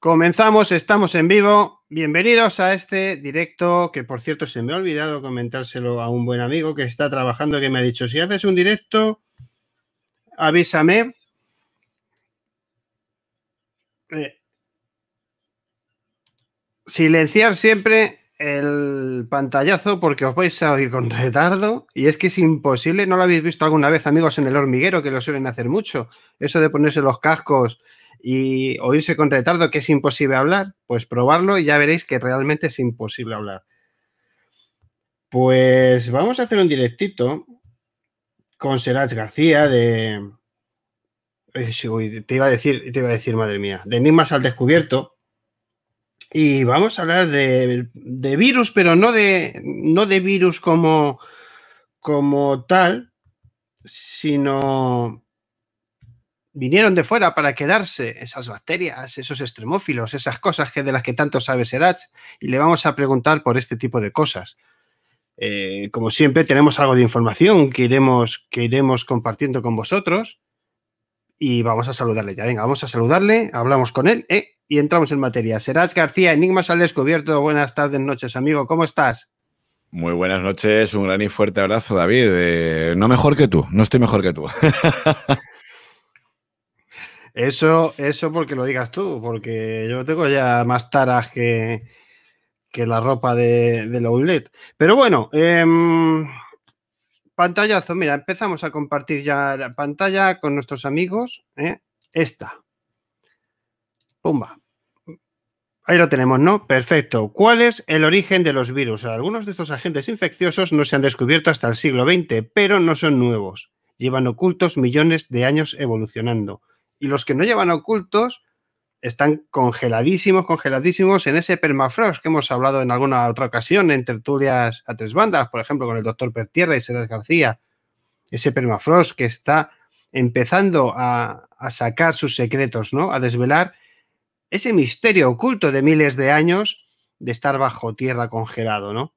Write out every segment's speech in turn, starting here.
Comenzamos, estamos en vivo. Bienvenidos a este directo, que por cierto se me ha olvidado comentárselo a un buen amigo que está trabajando, que me ha dicho, si haces un directo, avísame. Silenciar siempre el pantallazo porque os vais a oír con retardo y es que es imposible. ¿No lo habéis visto alguna vez, amigos, en El Hormiguero, que lo suelen hacer mucho? Eso de ponerse los cascos y oírse con retardo, que es imposible hablar. Pues probarlo y ya veréis que realmente es imposible hablar. Pues vamos a hacer un directito con Serach García de... te iba a decir, madre mía, de Enigmas al Descubierto. Y vamos a hablar de virus, pero no de virus como tal, sino vinieron de fuera para quedarse esas bacterias, esos extremófilos, esas cosas de las que tanto sabe Serach, y le vamos a preguntar por este tipo de cosas. Como siempre, tenemos algo de información que iremos compartiendo con vosotros y vamos a saludarle ya. Venga, vamos a saludarle, hablamos con él y entramos en materia. Serach García, Enigmas al Descubierto. Buenas tardes, noches, amigo. ¿Cómo estás? Muy buenas noches, un gran y fuerte abrazo, David. No mejor que tú, no estoy mejor que tú. Eso porque lo digas tú, porque yo tengo ya más taras que la ropa de la outlet. Pero bueno, pantallazo, mira, empezamos a compartir ya la pantalla con nuestros amigos. Esta. Pumba. Ahí lo tenemos, ¿no? Perfecto. ¿Cuál es el origen de los virus? Algunos de estos agentes infecciosos no se han descubierto hasta el siglo XX, pero no son nuevos. Llevan ocultos millones de años evolucionando. Y los que no llevan ocultos están congeladísimos en ese permafrost que hemos hablado en alguna otra ocasión en tertulias a tres bandas, por ejemplo, con el doctor Pertierra y Serach García. Ese permafrost que está empezando a sacar sus secretos, ¿no? A desvelar ese misterio oculto de miles de años de estar bajo tierra congelado, ¿no?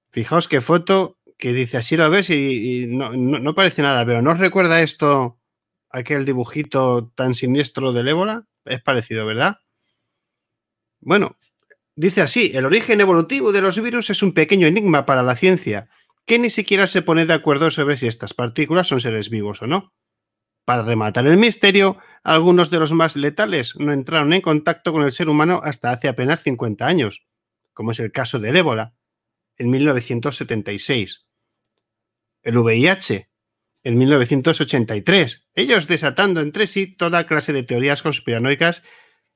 Fijaos qué foto que dice, así lo ves y no parece nada, pero ¿no os recuerda esto aquel dibujito tan siniestro del ébola? Es parecido, ¿verdad? Bueno, dice así, el origen evolutivo de los virus es un pequeño enigma para la ciencia, que ni siquiera se pone de acuerdo sobre si estas partículas son seres vivos o no. Para rematar el misterio, algunos de los más letales no entraron en contacto con el ser humano hasta hace apenas 50 años, como es el caso del ébola, en 1976. El VIH, en 1983, ellos desatando entre sí toda clase de teorías conspiranoicas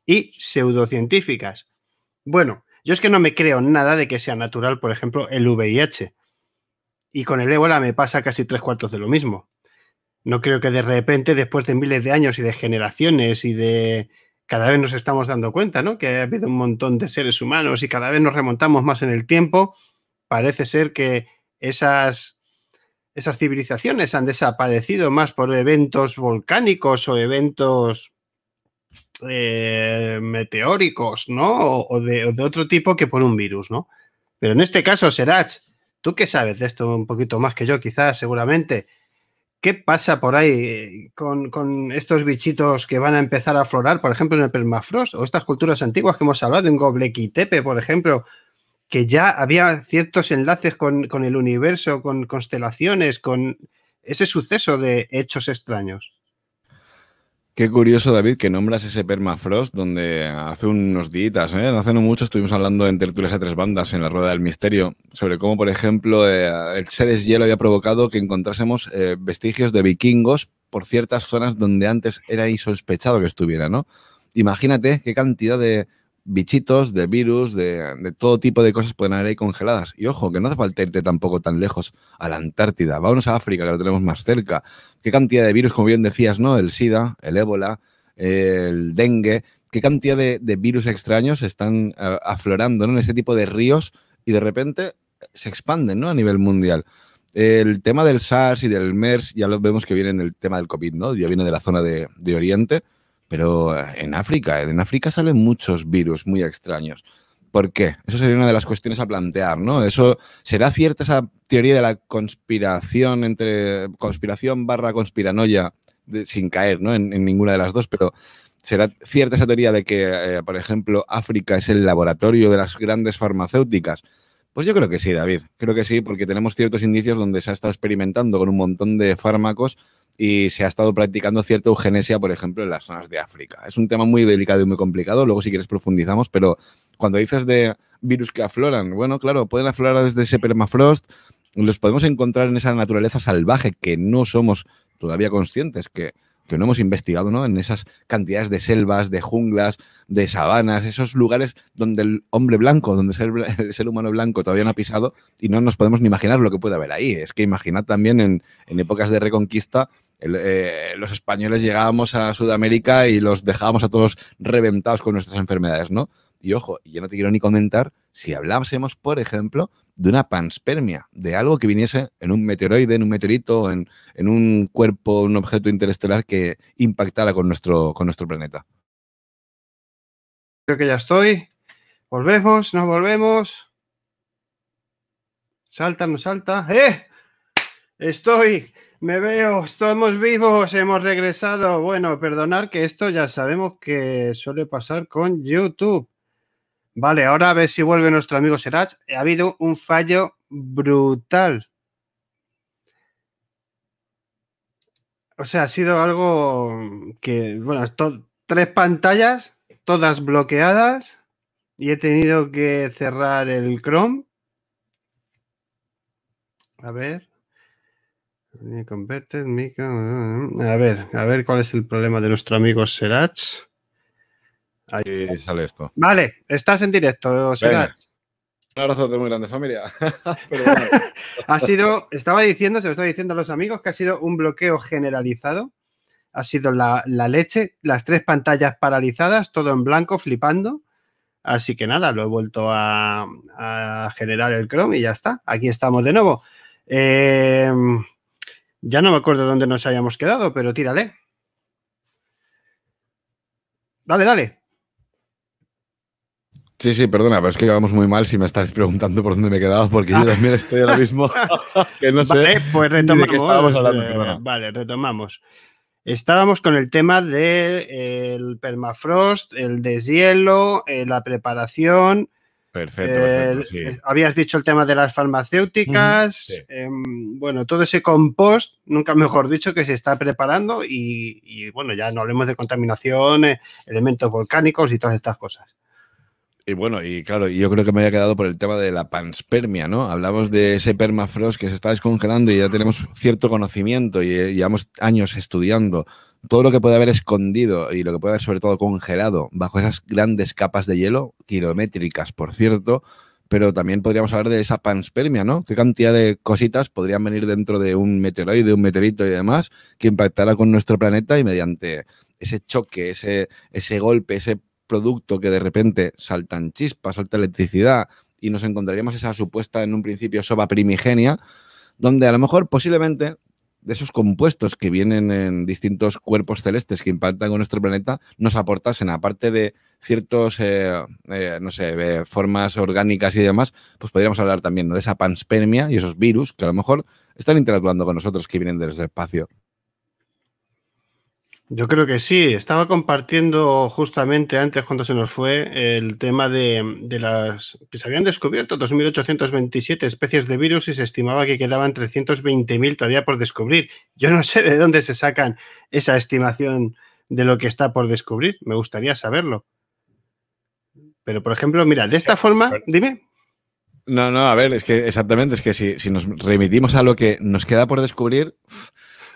y pseudocientíficas. Bueno, yo es que no me creo nada de que sea natural, por ejemplo, el VIH. Y con el ébola me pasa casi 3/4 de lo mismo. No creo que de repente, después de miles de años y de generaciones y de... Cada vez nos estamos dando cuenta, ¿no? Que ha habido un montón de seres humanos y cada vez nos remontamos más en el tiempo. Parece ser que esas civilizaciones han desaparecido más por eventos volcánicos o eventos meteóricos, ¿no? O de otro tipo que por un virus, ¿no? Pero en este caso, Serach, tú que sabes de esto un poquito más que yo, quizás, seguramente. ¿Qué pasa por ahí con estos bichitos que van a empezar a aflorar, por ejemplo, en el permafrost, o estas culturas antiguas que hemos hablado, en Göbekli Tepe, por ejemplo, que ya había ciertos enlaces con el universo, con constelaciones, con ese suceso de hechos extraños? Qué curioso, David, que nombras ese permafrost donde hace unos días, hace no mucho, estuvimos hablando en tertulias a tres bandas en la Rueda del Misterio sobre cómo, por ejemplo, ese deshielo había provocado que encontrásemos vestigios de vikingos por ciertas zonas donde antes era insospechado que estuviera, ¿no? Imagínate qué cantidad de bichitos, de virus, de todo tipo de cosas pueden haber ahí congeladas. Y ojo, que no hace falta irte tampoco tan lejos a la Antártida. Vámonos a África, que lo tenemos más cerca. Qué cantidad de virus, como bien decías, ¿no? El SIDA, el ébola, el dengue. Qué cantidad de virus extraños están aflorando, ¿no? En este tipo de ríos y de repente se expanden, ¿no? A nivel mundial. El tema del SARS y del MERS ya lo vemos que viene en el tema del COVID, ¿no? Ya viene de la zona de Oriente. Pero en África salen muchos virus muy extraños. ¿Por qué? Eso sería una de las cuestiones a plantear, ¿no? Eso, ¿será cierta esa teoría de la conspiración conspiración barra conspiranoia, sin caer, ¿no? En ninguna de las dos, pero ¿Será cierta esa teoría de que, por ejemplo, África es el laboratorio de las grandes farmacéuticas? Pues yo creo que sí, David. Creo que sí, porque tenemos ciertos indicios donde se ha estado experimentando con un montón de fármacos y se ha estado practicando cierta eugenesia, por ejemplo, en las zonas de África. Es un tema muy delicado y muy complicado. Luego, si quieres, profundizamos. Pero cuando dices de virus que afloran, bueno, claro, pueden aflorar desde ese permafrost. Los podemos encontrar en esa naturaleza salvaje que no somos todavía conscientes, que no hemos investigado, ¿no? En esas cantidades de selvas, de junglas, de sabanas, esos lugares donde el hombre blanco, donde el ser humano blanco todavía no ha pisado y no nos podemos ni imaginar lo que puede haber ahí. Es que imaginad también en épocas de Reconquista, los españoles llegábamos a Sudamérica y los dejábamos a todos reventados con nuestras enfermedades, ¿no? Y ojo, yo no te quiero ni comentar si hablásemos, por ejemplo, de una panspermia, de algo que viniese en un meteoroide, en un meteorito, en un cuerpo, un objeto interestelar que impactara con nuestro planeta. Creo que ya estoy. ¿Volvemos? ¿No volvemos? ¿Salta? ¿No salta? ¡Eh! Estoy, me veo, estamos vivos, hemos regresado. Bueno, perdonar que esto ya sabemos que suele pasar con YouTube. Vale, ahora a ver si vuelve nuestro amigo Serach. Ha habido un fallo brutal. O sea, ha sido algo que, bueno, 3 pantallas, todas bloqueadas, y he tenido que cerrar el Chrome. A ver. A ver cuál es el problema de nuestro amigo Serach. Ahí sale esto. Vale, estás en directo, Serach. Un abrazo muy grande, familia. Pero bueno. Se lo estaba diciendo a los amigos que ha sido un bloqueo generalizado. Ha sido la leche, las 3 pantallas paralizadas, todo en blanco, flipando. Así que nada, lo he vuelto a generar el Chrome y ya está. Aquí estamos de nuevo. Ya no me acuerdo dónde nos habíamos quedado, pero tírale. Dale. Sí, perdona, pero es que vamos muy mal si me estás preguntando por dónde me he quedado, porque yo también estoy ahora mismo que no sé pues retomamos, de qué estábamos hablando. Vale, retomamos. Estábamos con el tema del permafrost, el deshielo, la preparación. Perfecto, sí. Habías dicho el tema de las farmacéuticas. Sí. Bueno, todo ese compost, nunca mejor dicho, que se está preparando y bueno, ya no hablemos de contaminación, elementos volcánicos y todas estas cosas. Y bueno, y claro, yo creo que me había quedado por el tema de la panspermia, ¿no? Hablamos de ese permafrost que se está descongelando y ya tenemos cierto conocimiento y llevamos años estudiando todo lo que puede haber escondido y lo que puede haber sobre todo congelado bajo esas grandes capas de hielo, kilométricas, por cierto, pero también podríamos hablar de esa panspermia, ¿no? ¿Qué cantidad de cositas podrían venir dentro de un meteoroide, un meteorito y demás que impactará con nuestro planeta y mediante ese choque, ese golpe, ese producto que de repente saltan chispas, salta electricidad y nos encontraríamos esa supuesta en un principio sopa primigenia, donde a lo mejor posiblemente de esos compuestos que vienen en distintos cuerpos celestes que impactan con nuestro planeta nos aportasen, aparte de ciertos, no sé, formas orgánicas y demás, pues podríamos hablar también, ¿no?, de esa panspermia y esos virus que a lo mejor están interactuando con nosotros que vienen desde el espacio. Yo creo que sí. Estaba compartiendo justamente antes, cuando se nos fue, el tema de las que se habían descubierto 2.827 especies de virus y se estimaba que quedaban 320.000 todavía por descubrir. Yo no sé de dónde se sacan esa estimación de lo que está por descubrir. Me gustaría saberlo. Pero, por ejemplo, mira, de esta forma, dime. No, a ver, es que exactamente, es que si nos remitimos a lo que nos queda por descubrir...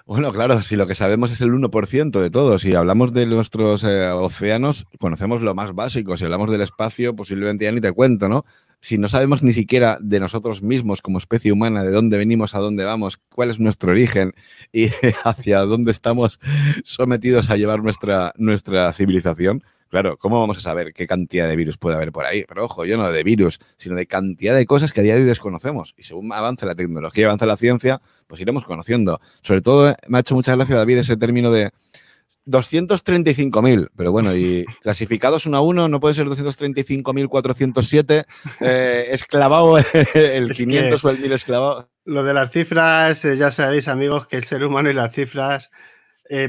Bueno, claro, si lo que sabemos es el 1% de todo, si hablamos de nuestros océanos, conocemos lo más básico, si hablamos del espacio, posiblemente ya ni te cuento, ¿no? Si no sabemos ni siquiera de nosotros mismos como especie humana, de dónde venimos, a dónde vamos, cuál es nuestro origen y hacia dónde estamos sometidos a llevar nuestra civilización, claro, ¿cómo vamos a saber qué cantidad de virus puede haber por ahí? Pero ojo, yo no de virus, sino de cantidad de cosas que a día de hoy desconocemos. Y según avance la tecnología, avance la ciencia, pues iremos conociendo. Sobre todo, me ha hecho mucha gracia, David, ese término de 235.000. Pero bueno, y clasificados 1 a 1, no puede ser 235.407, esclavado el 500 o el 1000 esclavado. Lo de las cifras, ya sabéis, amigos, que el ser humano y las cifras...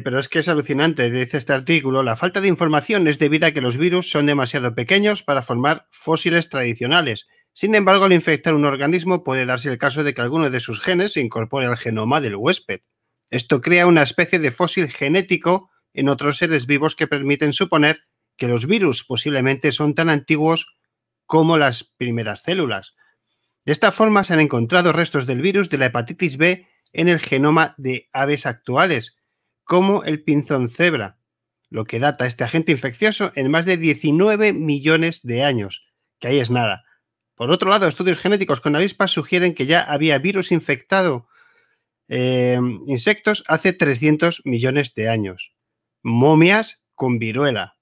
pero es que es alucinante, dice este artículo. La falta de información es debida a que los virus son demasiado pequeños para formar fósiles tradicionales. Sin embargo, al infectar un organismo puede darse el caso de que alguno de sus genes se incorpore al genoma del huésped. Esto crea una especie de fósil genético en otros seres vivos que permiten suponer que los virus posiblemente son tan antiguos como las primeras células. De esta forma se han encontrado restos del virus de la hepatitis B en el genoma de aves actuales, como el pinzón cebra, lo que data este agente infeccioso en más de 19 millones de años, que ahí es nada. Por otro lado, estudios genéticos con avispas sugieren que ya había virus infectado insectos hace 300 millones de años. Momias con viruela.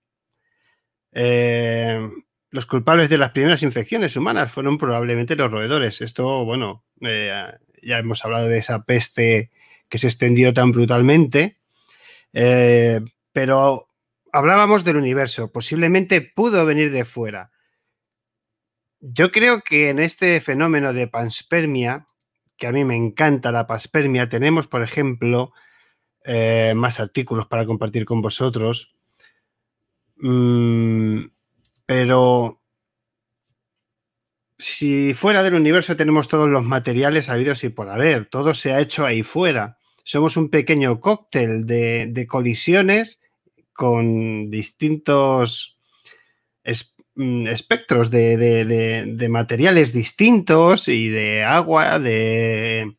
Los culpables de las primeras infecciones humanas fueron probablemente los roedores. Esto, bueno, ya hemos hablado de esa peste que se extendió tan brutalmente, pero hablábamos del universo. Posiblemente pudo venir de fuera. Yo creo que en este fenómeno de panspermia, que a mí me encanta la panspermia, tenemos, por ejemplo, más artículos para compartir con vosotros. Pero si fuera del universo tenemos todos los materiales habidos y por haber, todo se ha hecho ahí fuera. Somos un pequeño cóctel de colisiones con distintos espectros de materiales distintos y de agua, de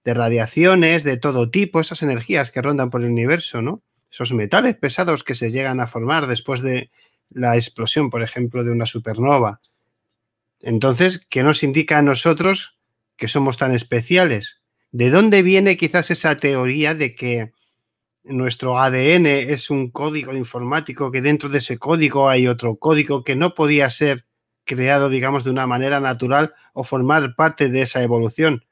radiaciones, de todo tipo, esas energías que rondan por el universo, ¿no? Esos metales pesados que se llegan a formar después de la explosión, por ejemplo, de una supernova. Entonces, ¿qué nos indica a nosotros que somos tan especiales? ¿De dónde viene quizás esa teoría de que nuestro ADN es un código informático, que dentro de ese código hay otro código que no podía ser creado, digamos, de una manera natural o formar parte de esa evolución?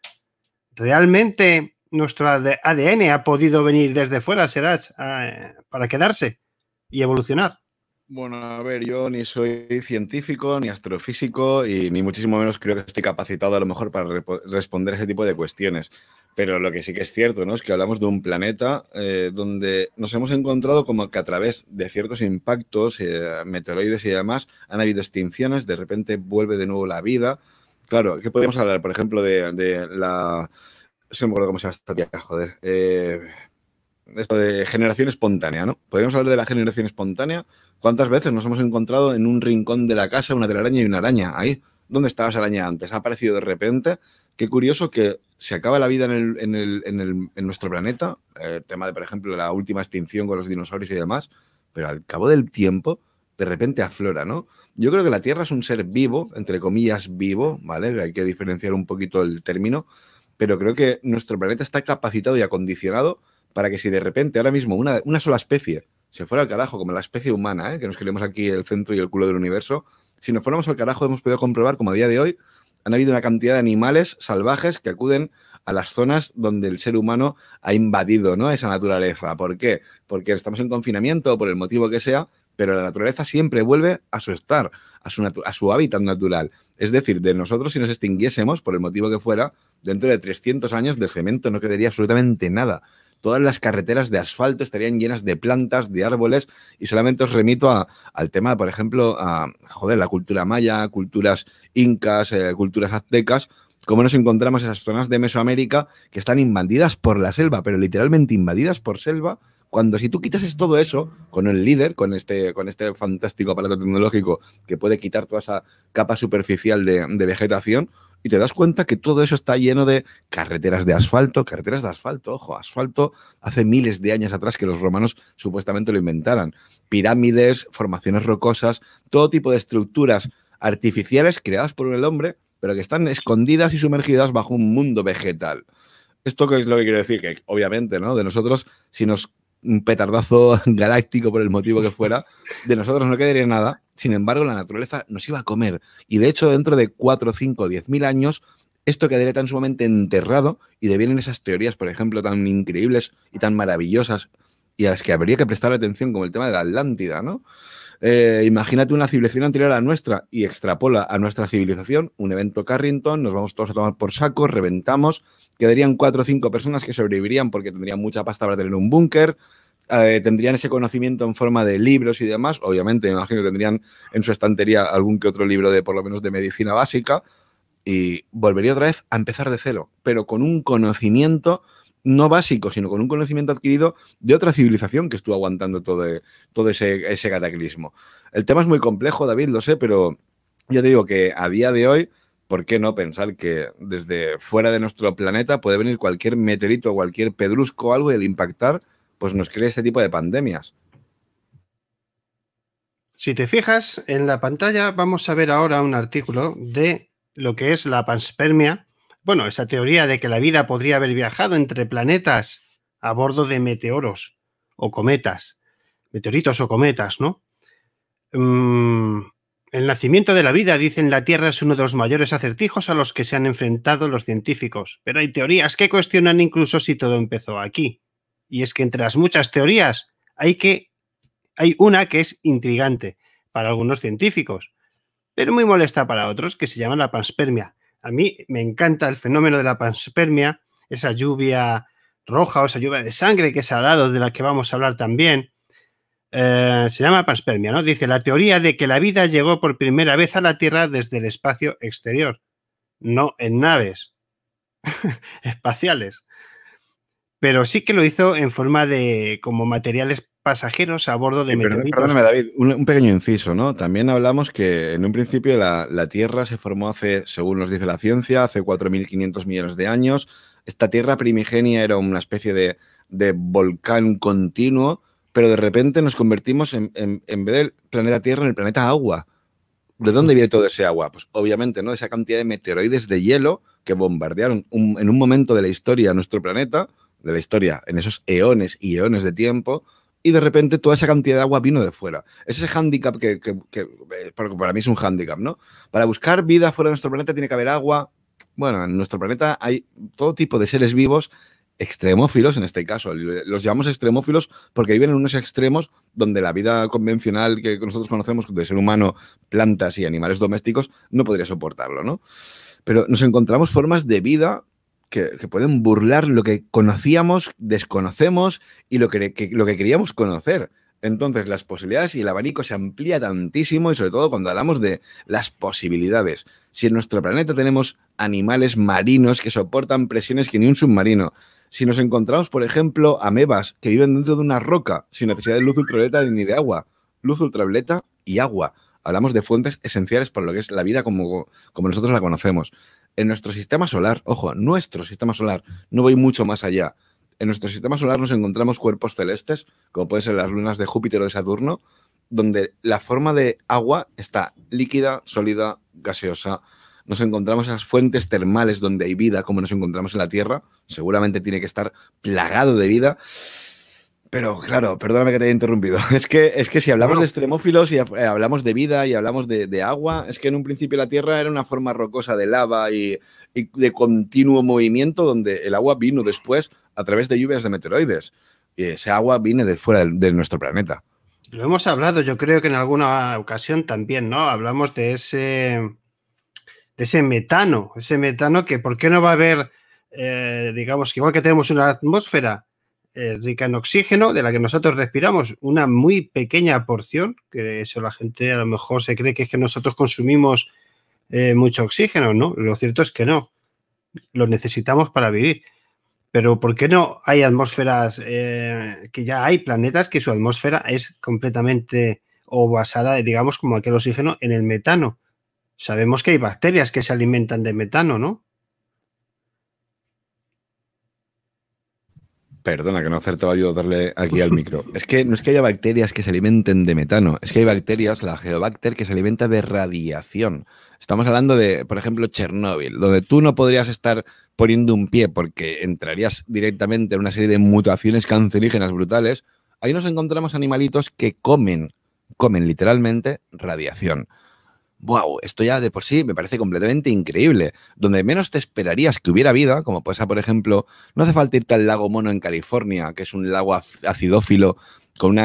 ¿Realmente nuestro ADN ha podido venir desde fuera, Serach, para quedarse y evolucionar? Bueno, a ver, yo ni soy científico, ni astrofísico, y ni muchísimo menos creo que estoy capacitado a lo mejor para responder ese tipo de cuestiones. Pero lo que sí que es cierto, ¿no? Es que hablamos de un planeta donde nos hemos encontrado como que a través de ciertos impactos, meteoroides y demás, han habido extinciones, de repente vuelve de nuevo la vida. Claro, ¿qué podemos hablar? Por ejemplo, de la... Es que no me acuerdo cómo se llama esta tía, joder. Esto de generación espontánea, ¿no? Podríamos hablar de la generación espontánea. ¿Cuántas veces nos hemos encontrado en un rincón de la casa una telaraña y una araña? Ahí, ¿dónde estaba esa araña antes? Ha aparecido de repente. Qué curioso que se acaba la vida en nuestro planeta. Tema de, por ejemplo, la última extinción con los dinosaurios y demás. Pero al cabo del tiempo, de repente aflora, ¿no? Yo creo que la Tierra es un ser vivo, entre comillas vivo, ¿vale? Hay que diferenciar un poquito el término. Pero creo que nuestro planeta está capacitado y acondicionado para que si de repente ahora mismo una sola especie se fuera al carajo, como la especie humana, que nos creemos aquí el centro y el culo del universo, si nos fuéramos al carajo hemos podido comprobar como a día de hoy han habido una cantidad de animales salvajes que acuden a las zonas donde el ser humano ha invadido, ¿no? Esa naturaleza. ¿Por qué? Porque estamos en confinamiento o por el motivo que sea, pero la naturaleza siempre vuelve a su estar, a su hábitat natural. Es decir, de nosotros si nos extinguiésemos, por el motivo que fuera, dentro de 300 años de cemento no quedaría absolutamente nada. Todas las carreteras de asfalto estarían llenas de plantas, de árboles, y solamente os remito al tema, por ejemplo, la cultura maya, culturas incas, culturas aztecas, cómo nos encontramos esas zonas de Mesoamérica que están invadidas por la selva, pero literalmente invadidas por selva, cuando si tú quitases todo eso con el líder, con este fantástico aparato tecnológico que puede quitar toda esa capa superficial de vegetación, y te das cuenta que todo eso está lleno de carreteras de asfalto, ojo, asfalto hace miles de años atrás que los romanos supuestamente lo inventaran. Pirámides, formaciones rocosas, todo tipo de estructuras artificiales creadas por el hombre, pero que están escondidas y sumergidas bajo un mundo vegetal. ¿Esto qué es lo que quiero decir? Que obviamente, ¿no? De nosotros, si nos un petardazo galáctico por el motivo que fuera, de nosotros no quedaría nada. Sin embargo, la naturaleza nos iba a comer. Y de hecho, dentro de 4, 5, 10.000 años, esto quedaría tan sumamente enterrado y devienen esas teorías, por ejemplo, tan increíbles y tan maravillosas y a las que habría que prestar atención, como el tema de la Atlántida, ¿no? Imagínate una civilización anterior a la nuestra y extrapola a nuestra civilización un evento Carrington, nos vamos todos a tomar por saco, reventamos, quedarían 4 o 5 personas que sobrevivirían porque tendrían mucha pasta para tener un búnker, tendrían ese conocimiento en forma de libros y demás. Obviamente, me imagino que tendrían en su estantería algún que otro libro de, por lo menos, de medicina básica, y volvería otra vez a empezar de cero, pero con un conocimiento no básico, sino con un conocimiento adquirido de otra civilización que estuvo aguantando todo ese cataclismo. El tema es muy complejo, David, lo sé, pero ya te digo que a día de hoy, ¿por qué no pensar que desde fuera de nuestro planeta puede venir cualquier meteorito, cualquier pedrusco o algo y el impactar pues nos crea este tipo de pandemias? Si te fijas en la pantalla, vamos a ver ahora un artículo de lo que es la panspermia. Bueno, esa teoría de que la vida podría haber viajado entre planetas a bordo de meteoros o cometas, meteoritos o cometas, ¿no? El nacimiento de la vida, dicen, la Tierra es uno de los mayores acertijos a los que se han enfrentado los científicos, pero hay teorías que cuestionan incluso si todo empezó aquí. Y es que entre las muchas teorías hay una que es intrigante para algunos científicos, pero muy molesta para otros, que se llama la panspermia. A mí me encanta el fenómeno de la panspermia, esa lluvia roja o esa lluvia de sangre que se ha dado, de la que vamos a hablar también. Se llama panspermia, ¿no? Dice, la teoría de que la vida llegó por primera vez a la Tierra desde el espacio exterior, no en naves espaciales, pero sí que lo hizo en forma de como materiales pasajeros a bordo de meteoritos. Perdóname, David, un pequeño inciso, ¿no? También hablamos que en un principio la Tierra se formó hace, según nos dice la ciencia, hace 4.500 millones de años. Esta Tierra primigenia era una especie de volcán continuo, pero de repente nos convertimos en vez del planeta Tierra, en el planeta agua. ¿De dónde viene todo ese agua? Pues obviamente, ¿no? Esa cantidad de meteoroides de hielo que bombardearon en un momento de la historia nuestro planeta, de la historia en esos eones y eones de tiempo, y de repente toda esa cantidad de agua vino de fuera. Es ese hándicap que para mí es un hándicap, ¿no? Para buscar vida fuera de nuestro planeta tiene que haber agua. Bueno, en nuestro planeta hay todo tipo de seres vivos extremófilos, en este caso. Los llamamos extremófilos porque viven en unos extremos donde la vida convencional que nosotros conocemos de ser humano, plantas y animales domésticos no podría soportarlo, ¿no? Pero nos encontramos formas de vida que pueden burlar lo que conocíamos, desconocemos y lo que queríamos conocer. Entonces, las posibilidades y el abanico se amplía tantísimo, y sobre todo cuando hablamos de las posibilidades. Si en nuestro planeta tenemos animales marinos que soportan presiones que ni un submarino, si nos encontramos, por ejemplo, amebas que viven dentro de una roca sin necesidad de luz ultravioleta ni de agua, luz ultravioleta y agua. Hablamos de fuentes esenciales para lo que es la vida como nosotros la conocemos. En nuestro sistema solar, ojo, nuestro sistema solar, no voy mucho más allá. En nuestro sistema solar nos encontramos cuerpos celestes, como pueden ser las lunas de Júpiter o de Saturno, donde la forma de agua está líquida, sólida, gaseosa. Nos encontramos esas fuentes termales donde hay vida, como nos encontramos en la Tierra. Seguramente tiene que estar plagado de vida. Pero claro, perdóname que te haya interrumpido. Es que si hablamos de extremófilos y hablamos de vida y hablamos de agua, es que en un principio la Tierra era una forma rocosa de lava y de continuo movimiento, donde el agua vino después a través de lluvias de meteoroides. Y ese agua viene de fuera de nuestro planeta. Lo hemos hablado, yo creo que en alguna ocasión también, ¿no? Hablamos de ese metano que ¿por qué no va a haber, digamos, que igual que tenemos una atmósfera rica en oxígeno, de la que nosotros respiramos una muy pequeña porción, que eso la gente a lo mejor se cree que es que nosotros consumimos mucho oxígeno, ¿no? Lo cierto es que no, lo necesitamos para vivir. Pero ¿por qué no hay atmósferas, que ya hay planetas que su atmósfera es completamente o basada, digamos, como aquel oxígeno en el metano? Sabemos que hay bacterias que se alimentan de metano, ¿no? Perdona, que no acertaba yo a darle aquí al micro. Es que no es que haya bacterias que se alimenten de metano, es que hay bacterias, la Geobacter, que se alimenta de radiación. Estamos hablando de, por ejemplo, Chernóbil, donde tú no podrías estar poniendo un pie porque entrarías directamente en una serie de mutaciones cancerígenas brutales. Ahí nos encontramos animalitos que comen literalmente radiación. Wow, esto ya de por sí me parece completamente increíble. Donde menos te esperarías que hubiera vida, como pasa, por ejemplo, no hace falta irte al lago Mono en California, que es un lago acidófilo, con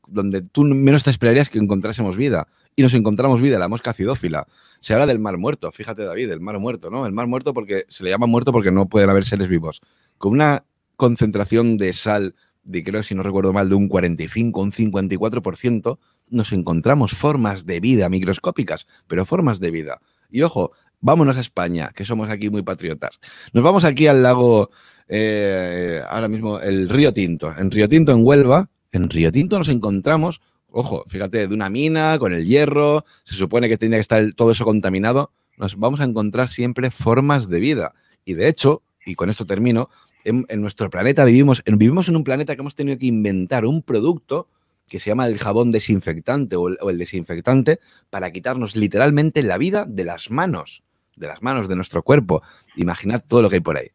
donde tú menos te esperarías que encontrásemos vida. Y nos encontramos vida, la mosca acidófila. Se habla del mar muerto, fíjate, David, el mar muerto, ¿no? El mar muerto porque se le llama muerto porque no pueden haber seres vivos. Con una concentración de sal creo, si no recuerdo mal, de un 45 o un 54%, nos encontramos formas de vida microscópicas, pero formas de vida. Y ojo, vámonos a España, que somos aquí muy patriotas. Nos vamos aquí al lago, ahora mismo, el Río Tinto. En Río Tinto, en Huelva, en Río Tinto nos encontramos, ojo, fíjate, de una mina con el hierro, se supone que tenía que estar todo eso contaminado. Nos vamos a encontrar siempre formas de vida. Y de hecho, y con esto termino, en nuestro planeta vivimos en un planeta que hemos tenido que inventar un producto que se llama el jabón desinfectante o el desinfectante para quitarnos literalmente la vida de las manos de nuestro cuerpo. Imaginad todo lo que hay por ahí.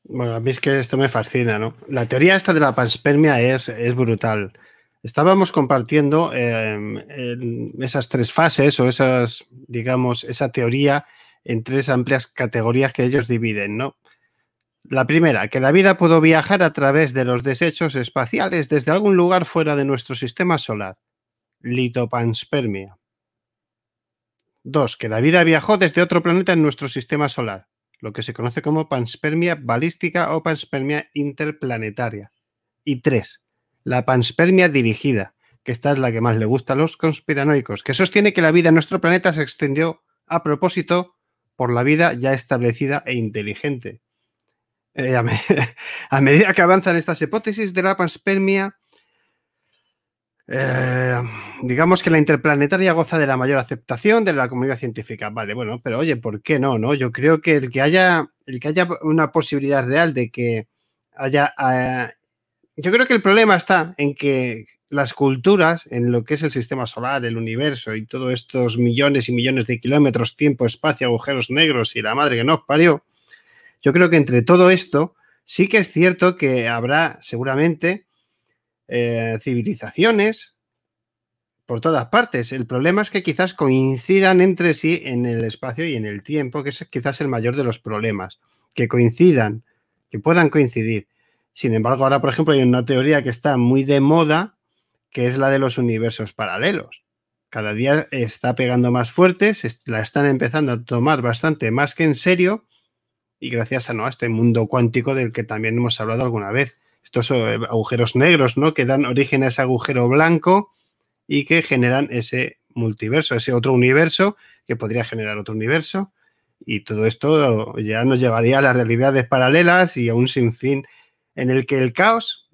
Bueno, a mí es que esto me fascina, ¿no? La teoría esta de la panspermia es brutal. Estábamos compartiendo esas tres fases o esas, digamos, esa teoría en tres amplias categorías que ellos dividen, ¿no? La primera, que la vida pudo viajar a través de los desechos espaciales desde algún lugar fuera de nuestro sistema solar. Litopanspermia. 2, que la vida viajó desde otro planeta en nuestro sistema solar, lo que se conoce como panspermia balística o panspermia interplanetaria. Y 3, la panspermia dirigida, que esta es la que más le gusta a los conspiranoicos, que sostiene que la vida en nuestro planeta se extendió a propósito por la vida ya establecida e inteligente. A medida que avanzan estas hipótesis de la panspermia, digamos que la interplanetaria goza de la mayor aceptación de la comunidad científica. Vale, bueno, pero oye, ¿por qué no? ¿No? Yo creo que el que haya una posibilidad real de que haya... yo creo que el problema está en que las culturas, en lo que es el sistema solar, el universo y todos estos millones y millones de kilómetros, tiempo, espacio, agujeros negros y la madre que nos parió, yo creo que entre todo esto sí que es cierto que habrá seguramente civilizaciones por todas partes. El problema es que quizás coincidan entre sí en el espacio y en el tiempo, que es quizás el mayor de los problemas. Que coincidan, que puedan coincidir. Sin embargo, ahora, por ejemplo, hay una teoría que está muy de moda, que es la de los universos paralelos. Cada día está pegando más fuerte, la están empezando a tomar bastante más que en serio, y gracias a este mundo cuántico del que también hemos hablado alguna vez. Estos agujeros negros, ¿no? Que dan origen a ese agujero blanco y que generan ese multiverso, ese otro universo que podría generar otro universo. Y todo esto ya nos llevaría a las realidades paralelas y a un sinfín en el que el caos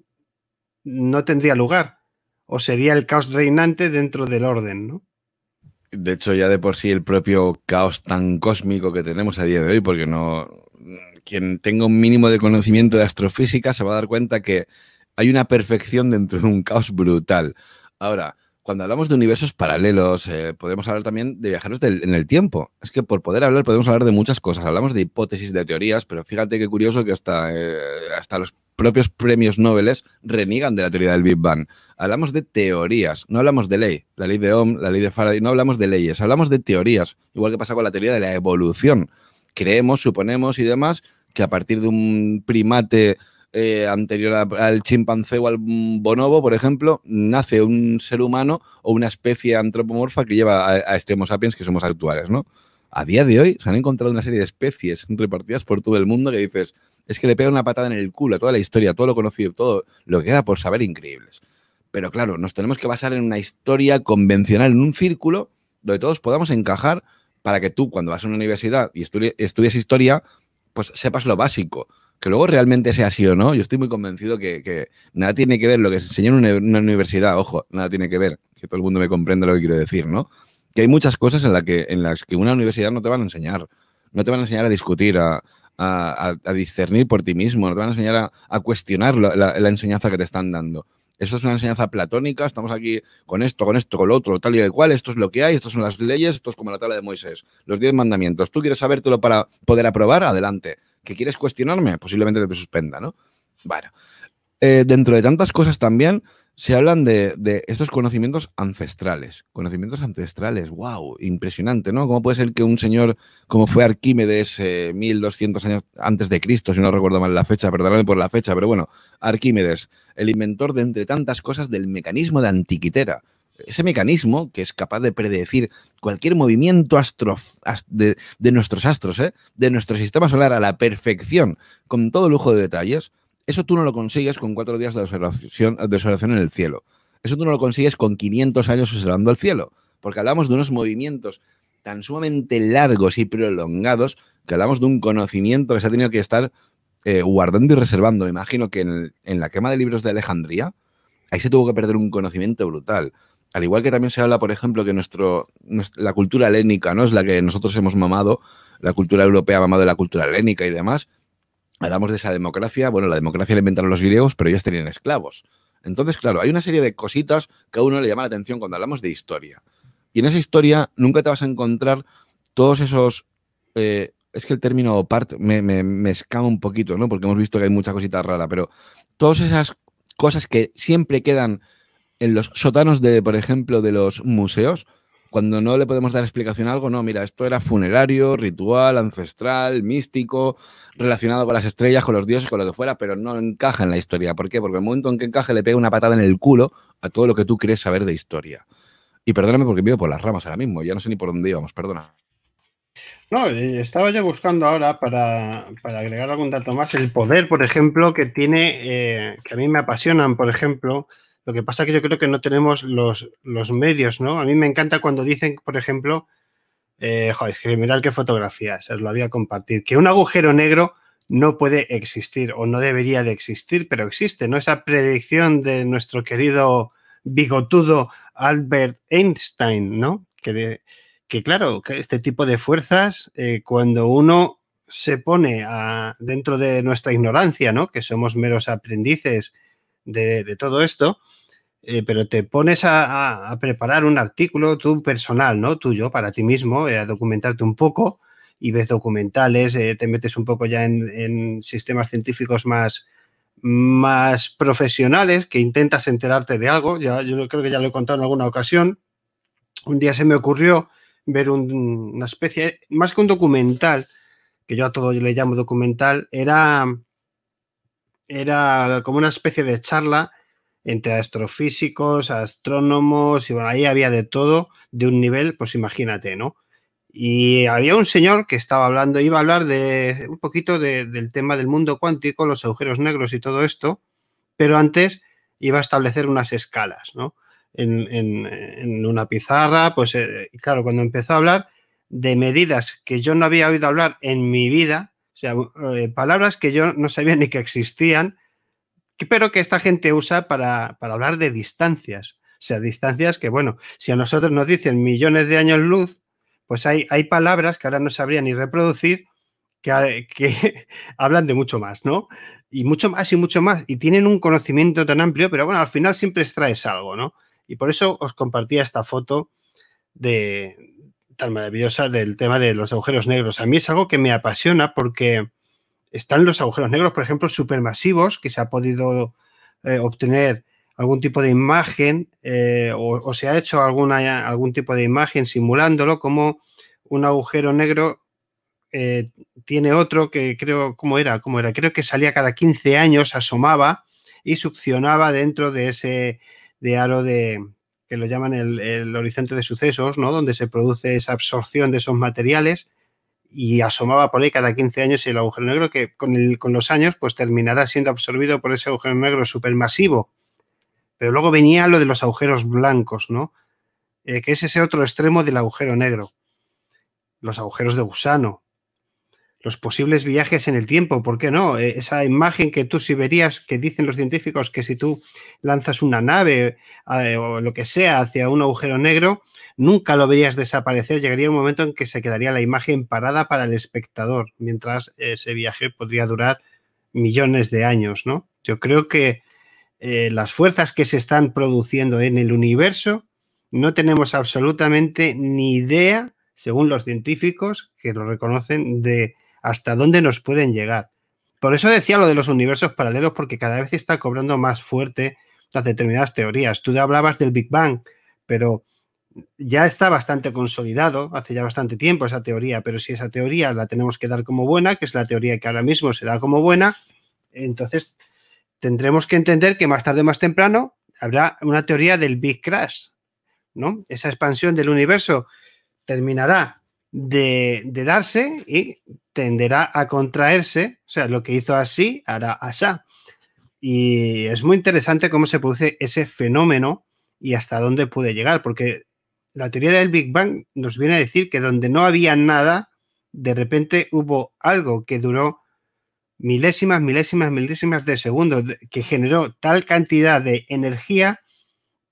no tendría lugar o sería el caos reinante dentro del orden, ¿no? De hecho, ya de por sí el propio caos tan cósmico que tenemos a día de hoy, porque quien tenga un mínimo de conocimiento de astrofísica se va a dar cuenta que hay una perfección dentro de un caos brutal. Ahora, cuando hablamos de universos paralelos, podemos hablar también de viajeros en el tiempo. Es que por poder hablar podemos hablar de muchas cosas. Hablamos de hipótesis, de teorías, pero fíjate qué curioso que hasta los propios premios Nobel reniegan de la teoría del Big Bang. Hablamos de teorías, no hablamos de ley. La ley de Ohm, la ley de Faraday, no hablamos de leyes, hablamos de teorías. Igual que pasa con la teoría de la evolución. Creemos, suponemos y demás que a partir de un primate anterior al chimpancé o al bonobo, por ejemplo, nace un ser humano o una especie antropomorfa que lleva a este Homo sapiens que somos actuales, ¿no? A día de hoy se han encontrado una serie de especies repartidas por todo el mundo que dices, es que le pega una patada en el culo a toda la historia, todo lo conocido, todo lo que queda por saber increíbles. Pero claro, nos tenemos que basar en una historia convencional, en un círculo donde todos podamos encajar para que tú, cuando vas a una universidad y estudies historia, pues sepas lo básico. Que luego realmente sea así o no, yo estoy muy convencido que nada tiene que ver lo que se enseña en una universidad, ojo, nada tiene que ver, que todo el mundo me comprenda lo que quiero decir, ¿no? Que hay muchas cosas en las que una universidad no te van a enseñar. No te van a enseñar a discutir, a discernir por ti mismo, no te van a enseñar a cuestionar la enseñanza que te están dando. Eso es una enseñanza platónica, estamos aquí con esto, con lo otro, tal y cual, esto es lo que hay, estas son las leyes, esto es como la tabla de Moisés, los 10 mandamientos. ¿Tú quieres sabértelo para poder aprobar? Adelante. ¿Que quieres cuestionarme? Posiblemente te suspenda, ¿no? Bueno, dentro de tantas cosas también se hablan de estos conocimientos ancestrales. Conocimientos ancestrales, wow, impresionante, ¿no? ¿Cómo puede ser que un señor como fue Arquímedes 1200 años antes de Cristo, si no recuerdo mal la fecha, perdóname por la fecha, pero bueno, Arquímedes, el inventor de entre tantas cosas del mecanismo de Antiquitera. Ese mecanismo que es capaz de predecir cualquier movimiento de nuestros astros, de nuestro sistema solar a la perfección, con todo lujo de detalles. Eso tú no lo consigues con 4 días de observación en el cielo. Eso tú no lo consigues con 500 años observando el cielo, porque hablamos de unos movimientos tan sumamente largos y prolongados que hablamos de un conocimiento que se ha tenido que estar guardando y reservando. Me imagino que en la quema de libros de Alejandría, ahí se tuvo que perder un conocimiento brutal. Al igual que también se habla, por ejemplo, que la cultura helénica, ¿no? Es la que nosotros hemos mamado, la cultura europea ha mamado de la cultura helénica y demás. Hablamos de esa democracia. Bueno, la democracia la inventaron los griegos, pero ellos tenían esclavos. Entonces, claro, hay una serie de cositas que a uno le llama la atención cuando hablamos de historia. Y en esa historia nunca te vas a encontrar todos esos... es que el término part me escama un poquito, ¿no? Porque hemos visto que hay mucha cosita rara, pero todas esas cosas que siempre quedan en los sótanos de, por ejemplo, de los museos, cuando no le podemos dar explicación a algo, no, mira, esto era funerario, ritual, ancestral, místico, relacionado con las estrellas, con los dioses, con lo que fuera, pero no encaja en la historia. ¿Por qué? Porque el momento en que encaje le pega una patada en el culo a todo lo que tú crees saber de historia. Y perdóname porque me he ido por las ramas ahora mismo, ya no sé ni por dónde íbamos, perdona. No, estaba yo buscando ahora para agregar algún dato más, el poder, por ejemplo, que tiene, que a mí me apasionan, por ejemplo. Lo que pasa es que yo creo que no tenemos los medios, ¿no? A mí me encanta cuando dicen, por ejemplo, joder, es que mirad qué fotografías, os lo voy a compartir, que un agujero negro no puede existir o no debería de existir, pero existe, ¿no? Esa predicción de nuestro querido bigotudo Albert Einstein, ¿no? Que claro, que este tipo de fuerzas, cuando uno se pone dentro de nuestra ignorancia, ¿no? Que somos meros aprendices de todo esto, pero te pones a preparar un artículo tú personal, ¿no? Tuyo, para ti mismo, a documentarte un poco y ves documentales, te metes un poco ya en sistemas científicos más profesionales, que intentas enterarte de algo. Yo creo que ya lo he contado en alguna ocasión. Un día se me ocurrió ver una especie, más que un documental, que yo a todo le llamo documental, era como una especie de charla entre astrofísicos, astrónomos, y bueno, ahí había de todo, de un nivel, pues imagínate, ¿no? Y había un señor que estaba hablando, iba a hablar de un poquito del tema del mundo cuántico, los agujeros negros y todo esto, pero antes iba a establecer unas escalas, ¿no? En una pizarra, pues claro, cuando empezó a hablar de medidas que yo no había oído hablar en mi vida, o sea, palabras que yo no sabía ni que existían, pero que esta gente usa para hablar de distancias. O sea, distancias que, bueno, si a nosotros nos dicen millones de años luz, pues hay palabras que ahora no sabría ni reproducir que hablan de mucho más, ¿no? Y mucho más y mucho más. Y tienen un conocimiento tan amplio, pero bueno, al final siempre extraes algo, ¿no? Y por eso os compartía esta foto tan maravillosa del tema de los agujeros negros. A mí es algo que me apasiona porque están los agujeros negros, por ejemplo, supermasivos, que se ha podido obtener algún tipo de imagen o se ha hecho algún tipo de imagen simulándolo, como un agujero negro tiene otro que creo, ¿cómo era? Creo que salía cada 15 años, asomaba y succionaba dentro de ese aro que lo llaman el horizonte de sucesos, ¿no? Donde se produce esa absorción de esos materiales, y asomaba por ahí cada 15 años, y el agujero negro que con los años pues terminará siendo absorbido por ese agujero negro supermasivo. Pero luego venía lo de los agujeros blancos, ¿no? Que es ese otro extremo del agujero negro. Los agujeros de gusano, los posibles viajes en el tiempo, ¿por qué no? Esa imagen que tú sí verías, que dicen los científicos que si tú lanzas una nave o lo que sea hacia un agujero negro, nunca lo verías desaparecer. Llegaría un momento en que se quedaría la imagen parada para el espectador, mientras ese viaje podría durar millones de años, ¿no? Yo creo que las fuerzas que se están produciendo en el universo no tenemos absolutamente ni idea, según los científicos, que lo reconocen, de hasta dónde nos pueden llegar. Por eso decía lo de los universos paralelos, porque cada vez está cobrando más fuerte las determinadas teorías. Tú hablabas del Big Bang, pero ya está bastante consolidado, hace ya bastante tiempo esa teoría, pero si esa teoría la tenemos que dar como buena, que es la teoría que ahora mismo se da como buena, entonces tendremos que entender que más tarde o más temprano habrá una teoría del Big Crash, ¿no? Esa expansión del universo terminará de darse y tenderá a contraerse, o sea, lo que hizo así hará asá. Y es muy interesante cómo se produce ese fenómeno y hasta dónde puede llegar, porque la teoría del Big Bang nos viene a decir que donde no había nada, de repente hubo algo que duró milésimas de segundos, que generó tal cantidad de energía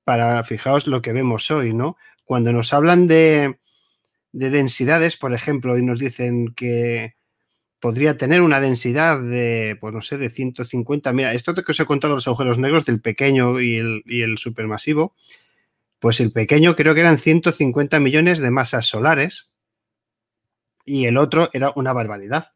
para, fijaos lo que vemos hoy, ¿no? Cuando nos hablan de densidades, por ejemplo, y nos dicen que podría tener una densidad de, pues no sé, de 150. Mira, esto que os he contado los agujeros negros del pequeño y el supermasivo, pues el pequeño creo que eran 150 millones de masas solares y el otro era una barbaridad.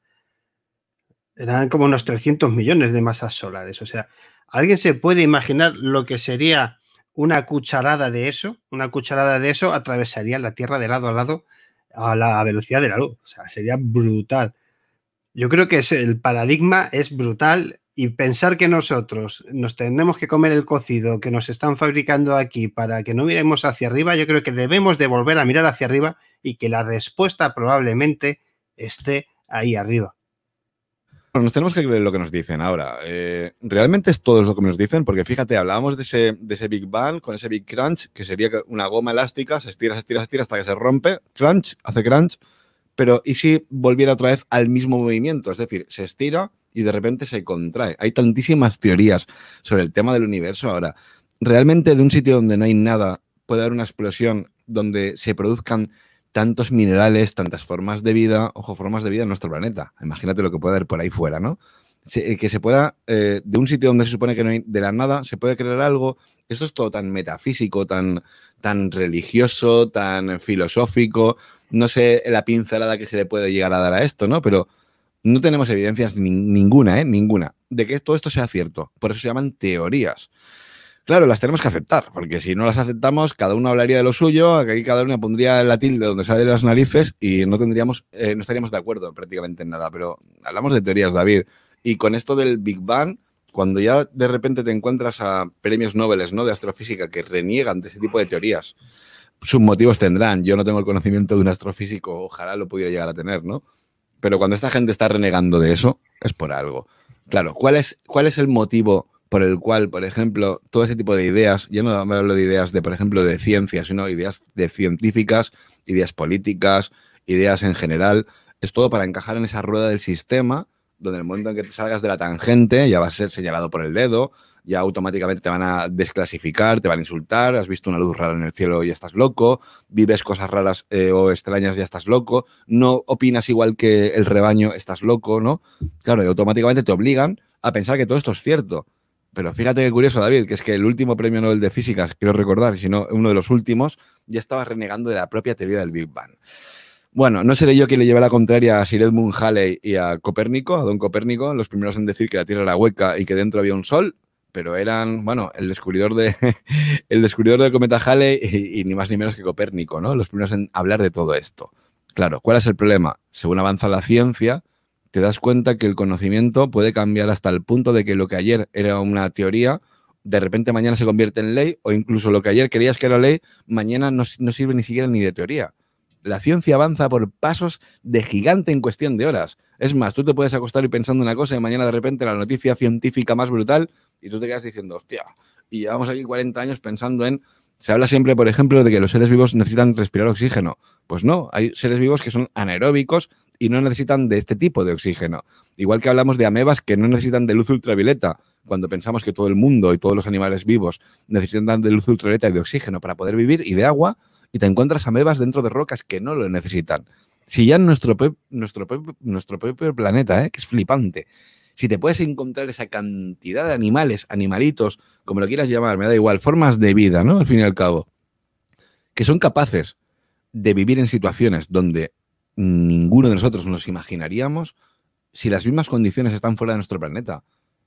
Eran como unos 300 millones de masas solares. O sea, ¿alguien se puede imaginar lo que sería una cucharada de eso? Una cucharada de eso atravesaría la Tierra de lado a lado a la velocidad de la luz. O sea, sería brutal. Yo creo que el paradigma es brutal y pensar que nosotros nos tenemos que comer el cocido que nos están fabricando aquí para que no miremos hacia arriba, yo creo que debemos de volver a mirar hacia arriba y que la respuesta probablemente esté ahí arriba. Bueno, nos tenemos que creer lo que nos dicen ahora. ¿Realmente es todo lo que nos dicen? Porque fíjate, hablábamos de ese Big Bang con ese Big Crunch, que sería una goma elástica, se estira hasta que se rompe, crunch, hace crunch. Pero ¿y si volviera otra vez al mismo movimiento? Es decir, se estira y de repente se contrae. Hay tantísimas teorías sobre el tema del universo ahora. ¿Realmente de un sitio donde no hay nada puede haber una explosión donde se produzcan tantos minerales, tantas formas de vida, ojo, formas de vida en nuestro planeta? Imagínate lo que puede haber por ahí fuera, ¿no? Que se pueda, de un sitio donde se supone que no hay de la nada, se puede crear algo. Esto es todo tan metafísico, tan religioso, tan filosófico. No sé la pincelada que se le puede llegar a dar a esto, ¿no? Pero no tenemos evidencias ninguna, ninguna, de que todo esto sea cierto. Por eso se llaman teorías. Claro, las tenemos que aceptar, porque si no las aceptamos, cada uno hablaría de lo suyo, aquí cada uno pondría la tilde donde sale de las narices y no estaríamos de acuerdo prácticamente en nada. Pero hablamos de teorías, David. Y con esto del Big Bang, cuando ya de repente te encuentras a premios Nobel, ¿no?, de astrofísica que reniegan de ese tipo de teorías, sus motivos tendrán. Yo no tengo el conocimiento de un astrofísico, ojalá lo pudiera llegar a tener, ¿no? Pero cuando esta gente está renegando de eso, es por algo. Claro, ¿cuál es el motivo por el cual, por ejemplo, todo ese tipo de ideas, yo no hablo de ideas de, por ejemplo, de ciencia, sino ideas de científicas, ideas políticas, ideas en general, es todo para encajar en esa rueda del sistema, donde en el momento en que te salgas de la tangente ya vas a ser señalado por el dedo, ya automáticamente te van a desclasificar, te van a insultar, has visto una luz rara en el cielo y ya estás loco, vives cosas raras o extrañas, ya estás loco, no opinas igual que el rebaño, estás loco, ¿no? Claro, y automáticamente te obligan a pensar que todo esto es cierto. Pero fíjate qué curioso, David, que es que el último premio Nobel de Física, quiero recordar, si no uno de los últimos, ya estaba renegando de la propia teoría del Big Bang. Bueno, no seré yo quien le lleve la contraria a Sir Edmund Halley y a Copérnico, a don Copérnico, los primeros en decir que la Tierra era hueca y que dentro había un sol, pero eran, bueno, el descubridor del cometa Halley y ni más ni menos que Copérnico, ¿no? Los primeros en hablar de todo esto. Claro, ¿cuál es el problema? Según avanza la ciencia, te das cuenta que el conocimiento puede cambiar hasta el punto de que lo que ayer era una teoría, de repente mañana se convierte en ley, o incluso lo que ayer creías que era ley, mañana no sirve ni siquiera ni de teoría. La ciencia avanza por pasos de gigante en cuestión de horas. Es más, tú te puedes acostar y pensando una cosa y mañana de repente la noticia científica más brutal y tú te quedas diciendo, hostia, y llevamos aquí 40 años pensando en... Se habla siempre, por ejemplo, de que los seres vivos necesitan respirar oxígeno. Pues no, hay seres vivos que son anaeróbicos y no necesitan de este tipo de oxígeno. Igual que hablamos de amebas que no necesitan de luz ultravioleta, cuando pensamos que todo el mundo y todos los animales vivos necesitan de luz ultravioleta y de oxígeno para poder vivir y de agua, y te encuentras amebas dentro de rocas que no lo necesitan. Si ya en nuestro propio planeta, que es flipante, si te puedes encontrar esa cantidad de animales, animalitos, como lo quieras llamar, me da igual, formas de vida, ¿no? Al fin y al cabo, que son capaces de vivir en situaciones donde ninguno de nosotros nos imaginaríamos si las mismas condiciones están fuera de nuestro planeta.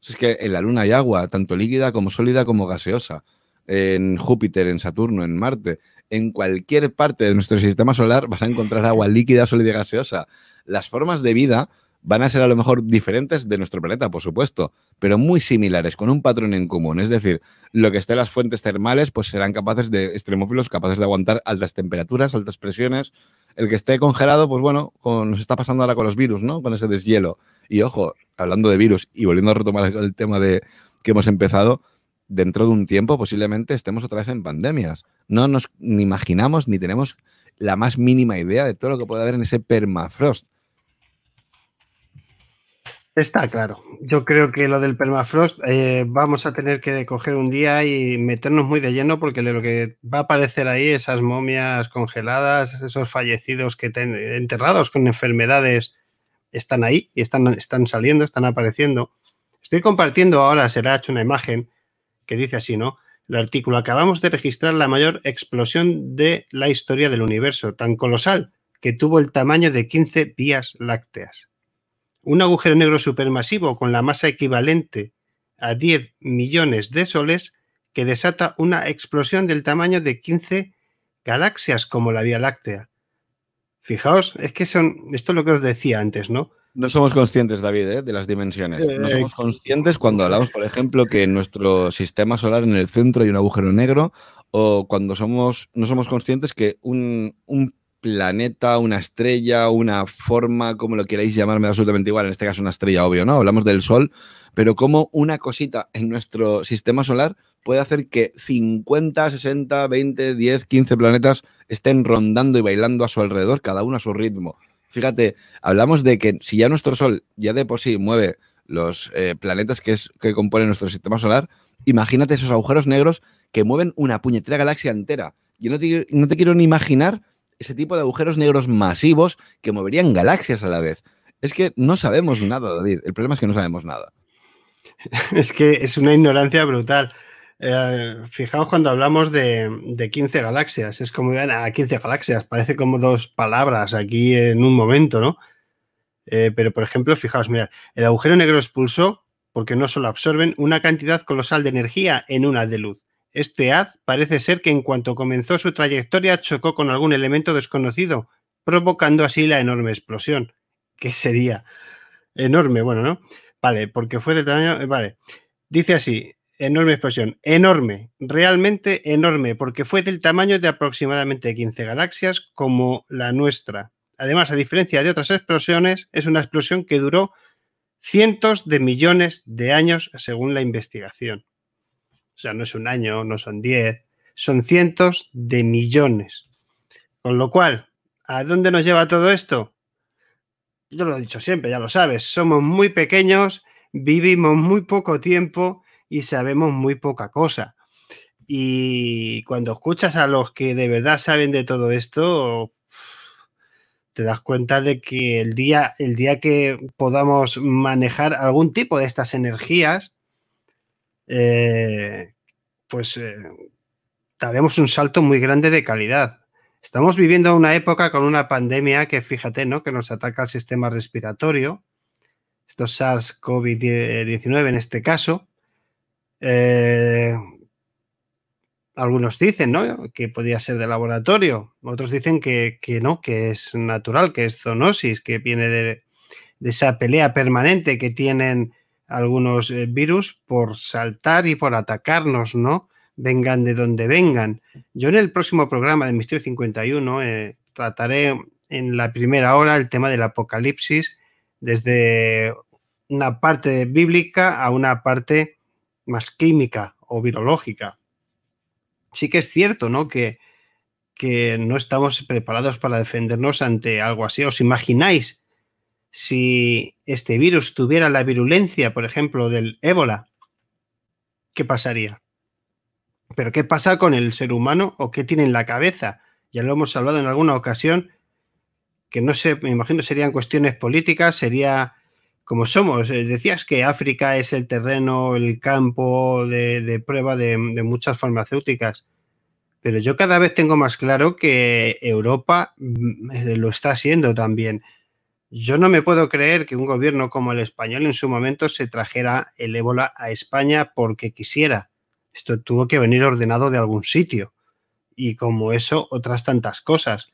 Es que en la Luna hay agua, tanto líquida como sólida como gaseosa. En Júpiter, en Saturno, en Marte, en cualquier parte de nuestro sistema solar vas a encontrar agua líquida, sólida y gaseosa. Las formas de vida Van a ser a lo mejor diferentes de nuestro planeta, por supuesto, pero muy similares, con un patrón en común. Es decir, lo que esté en las fuentes termales, pues serán capaces de, extremófilos, capaces de aguantar altas temperaturas, altas presiones. El que esté congelado, pues bueno, nos está pasando ahora con los virus, ¿no? Con ese deshielo. Y ojo, hablando de virus y volviendo a retomar el tema de que hemos empezado, dentro de un tiempo posiblemente estemos otra vez en pandemias. No nos ni imaginamos ni tenemos la más mínima idea de todo lo que puede haber en ese permafrost. Está claro. Yo creo que lo del permafrost vamos a tener que coger un día y meternos muy de lleno porque lo que va a aparecer ahí, esas momias congeladas, esos fallecidos que enterrados con enfermedades, están ahí y están saliendo, están apareciendo. Estoy compartiendo ahora, será hecho una imagen que dice así, ¿no? El artículo: acabamos de registrar la mayor explosión de la historia del universo, tan colosal que tuvo el tamaño de 15 vías lácteas. Un agujero negro supermasivo con la masa equivalente a 10 millones de soles que desata una explosión del tamaño de 15 galaxias como la Vía Láctea. Fijaos, es que esto es lo que os decía antes, ¿no? No somos conscientes, David, de las dimensiones. No somos conscientes cuando hablamos, por ejemplo, que en nuestro sistema solar en el centro hay un agujero negro, o cuando no somos conscientes que un planeta, una estrella, una forma, como lo queráis llamar, me da absolutamente igual, en este caso una estrella, obvio, ¿no? Hablamos del Sol, pero como una cosita en nuestro sistema solar puede hacer que 50, 60, 20, 10, 15 planetas estén rondando y bailando a su alrededor, cada uno a su ritmo. Fíjate, hablamos de que si ya nuestro Sol ya de por sí mueve los planetas que componen nuestro sistema solar, imagínate esos agujeros negros que mueven una puñetera galaxia entera. Yo no te quiero ni imaginar ese tipo de agujeros negros masivos que moverían galaxias a la vez. Es que no sabemos nada, David. El problema es que no sabemos nada. Es que es una ignorancia brutal. Fijaos cuando hablamos de 15 galaxias. Es como, 15 galaxias. Parece como dos palabras aquí en un momento, ¿no? Pero, por ejemplo, fijaos, mirad, el agujero negro expulsó, porque no solo absorben, una cantidad colosal de energía en un haz de luz. Este haz parece ser que en cuanto comenzó su trayectoria chocó con algún elemento desconocido, provocando así la enorme explosión. ¿Qué sería? Enorme, bueno, ¿no? Vale, porque fue del tamaño... Vale, dice así, enorme explosión. Enorme, realmente enorme, porque fue del tamaño de aproximadamente 15 galaxias como la nuestra. Además, a diferencia de otras explosiones, es una explosión que duró cientos de millones de años según la investigación. O sea, no es un año, no son 10, son cientos de millones. Con lo cual, ¿a dónde nos lleva todo esto? Yo lo he dicho siempre, ya lo sabes, somos muy pequeños, vivimos muy poco tiempo y sabemos muy poca cosa. Y cuando escuchas a los que de verdad saben de todo esto, te das cuenta de que el día que podamos manejar algún tipo de estas energías, daremos un salto muy grande de calidad. Estamos viviendo una época con una pandemia que, fíjate, ¿no?, que nos ataca el sistema respiratorio, estos SARS-CoV-19 en este caso. Algunos dicen, ¿no?, que podría ser de laboratorio, otros dicen que no, que es natural, que es zoonosis, que viene de esa pelea permanente que tienen algunos virus por saltar y por atacarnos, ¿no?, vengan de donde vengan. Yo en el próximo programa de Misterio 51 trataré en la primera hora el tema del apocalipsis desde una parte bíblica a una parte más química o virológica. Sí que es cierto, ¿no?, que no estamos preparados para defendernos ante algo así. ¿Os imagináis si este virus tuviera la virulencia, por ejemplo, del ébola? ¿Qué pasaría? ¿Pero qué pasa con el ser humano o qué tiene en la cabeza? Ya lo hemos hablado en alguna ocasión, que no sé, me imagino serían cuestiones políticas, sería como somos. Decías que África es el terreno, el campo de prueba de muchas farmacéuticas, pero yo cada vez tengo más claro que Europa lo está haciendo también. Yo no me puedo creer que un gobierno como el español en su momento se trajera el ébola a España porque quisiera. Esto tuvo que venir ordenado de algún sitio. Y como eso, otras tantas cosas.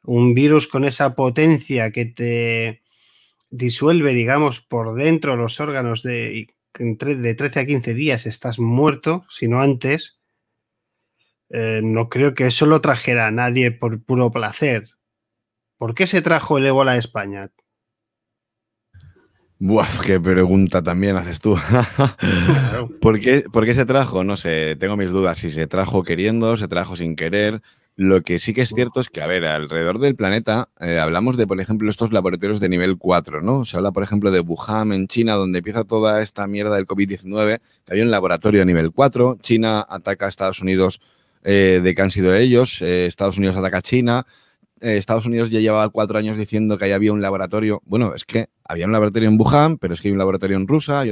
Un virus con esa potencia que te disuelve, digamos, por dentro los órganos de 13 a 15 días estás muerto, sino antes, no creo que eso lo trajera a nadie por puro placer. ¿Por qué se trajo el ébola a España? Buah, qué pregunta también haces tú. Claro. ¿Por qué se trajo? No sé, tengo mis dudas. Si se trajo queriendo, se trajo sin querer. Lo que sí que es cierto es que, a ver, alrededor del planeta hablamos de, por ejemplo, estos laboratorios de nivel 4, ¿no? Se habla, por ejemplo, de Wuhan en China, donde empieza toda esta mierda del COVID-19, que había un laboratorio de nivel 4. China ataca a Estados Unidos de que han sido ellos. Estados Unidos ataca a China. Estados Unidos ya llevaba 4 años diciendo que ahí había un laboratorio. Bueno, es que había un laboratorio en Wuhan, pero es que hay un laboratorio en Rusia, hay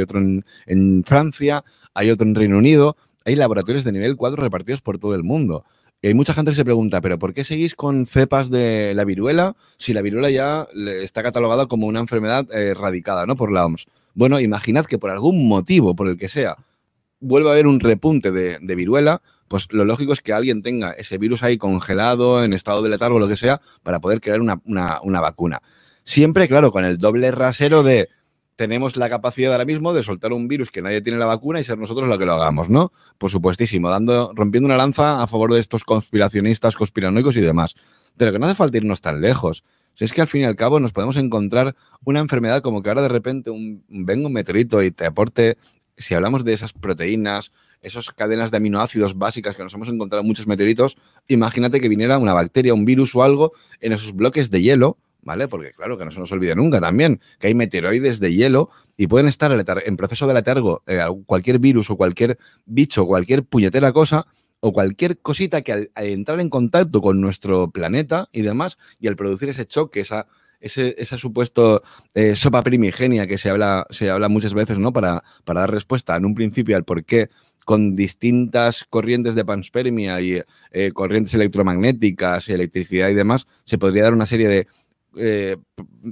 otro en Francia, hay otro en Reino Unido. Hay laboratorios de nivel 4 repartidos por todo el mundo. Y hay mucha gente que se pregunta, ¿pero por qué seguís con cepas de la viruela si la viruela ya está catalogada como una enfermedad erradicada, ¿no? Por la OMS? Bueno, imaginad que por algún motivo, por el que sea, vuelve a haber un repunte de viruela, pues lo lógico es que alguien tenga ese virus ahí congelado, en estado de letargo o lo que sea, para poder crear una vacuna. Siempre, claro, con el doble rasero de tenemos la capacidad ahora mismo de soltar un virus que nadie tiene la vacuna y ser nosotros los que lo hagamos, ¿no? Por supuestísimo, rompiendo una lanza a favor de estos conspiracionistas, conspiranoicos y demás. Pero que no hace falta irnos tan lejos. Si es que al fin y al cabo nos podemos encontrar una enfermedad como que ahora de repente venga un meteorito y te aporte, si hablamos de esas proteínas, esas cadenas de aminoácidos básicas que nos hemos encontrado en muchos meteoritos, imagínate que viniera una bacteria, un virus o algo en esos bloques de hielo, ¿vale? Porque claro, que no se nos olvide nunca también, que hay meteoroides de hielo y pueden estar en proceso de letargo cualquier virus o cualquier bicho, cualquier puñetera cosa o cualquier cosita que al entrar en contacto con nuestro planeta y demás, y al producir ese choque, esa supuesto sopa primigenia que se habla muchas veces, ¿no? Para dar respuesta en un principio al por qué con distintas corrientes de panspermia y corrientes electromagnéticas y electricidad y demás, se podría dar una serie de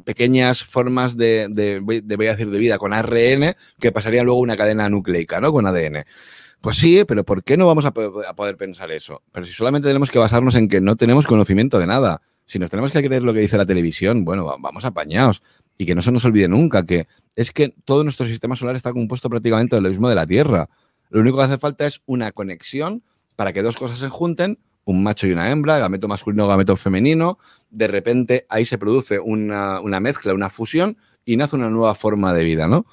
pequeñas formas de vida con ARN que pasarían luego una cadena nucleica, ¿no? Con ADN. Pues sí, pero ¿por qué no vamos a poder pensar eso? Pero si solamente tenemos que basarnos en que no tenemos conocimiento de nada. Si nos tenemos que creer lo que dice la televisión, bueno, vamos apañados. Y que no se nos olvide nunca que es que todo nuestro sistema solar está compuesto prácticamente de lo mismo de la Tierra. Lo único que hace falta es una conexión para que dos cosas se junten, un macho y una hembra, gameto masculino, gameto femenino. De repente ahí se produce una mezcla, una fusión y nace una nueva forma de vida, ¿no?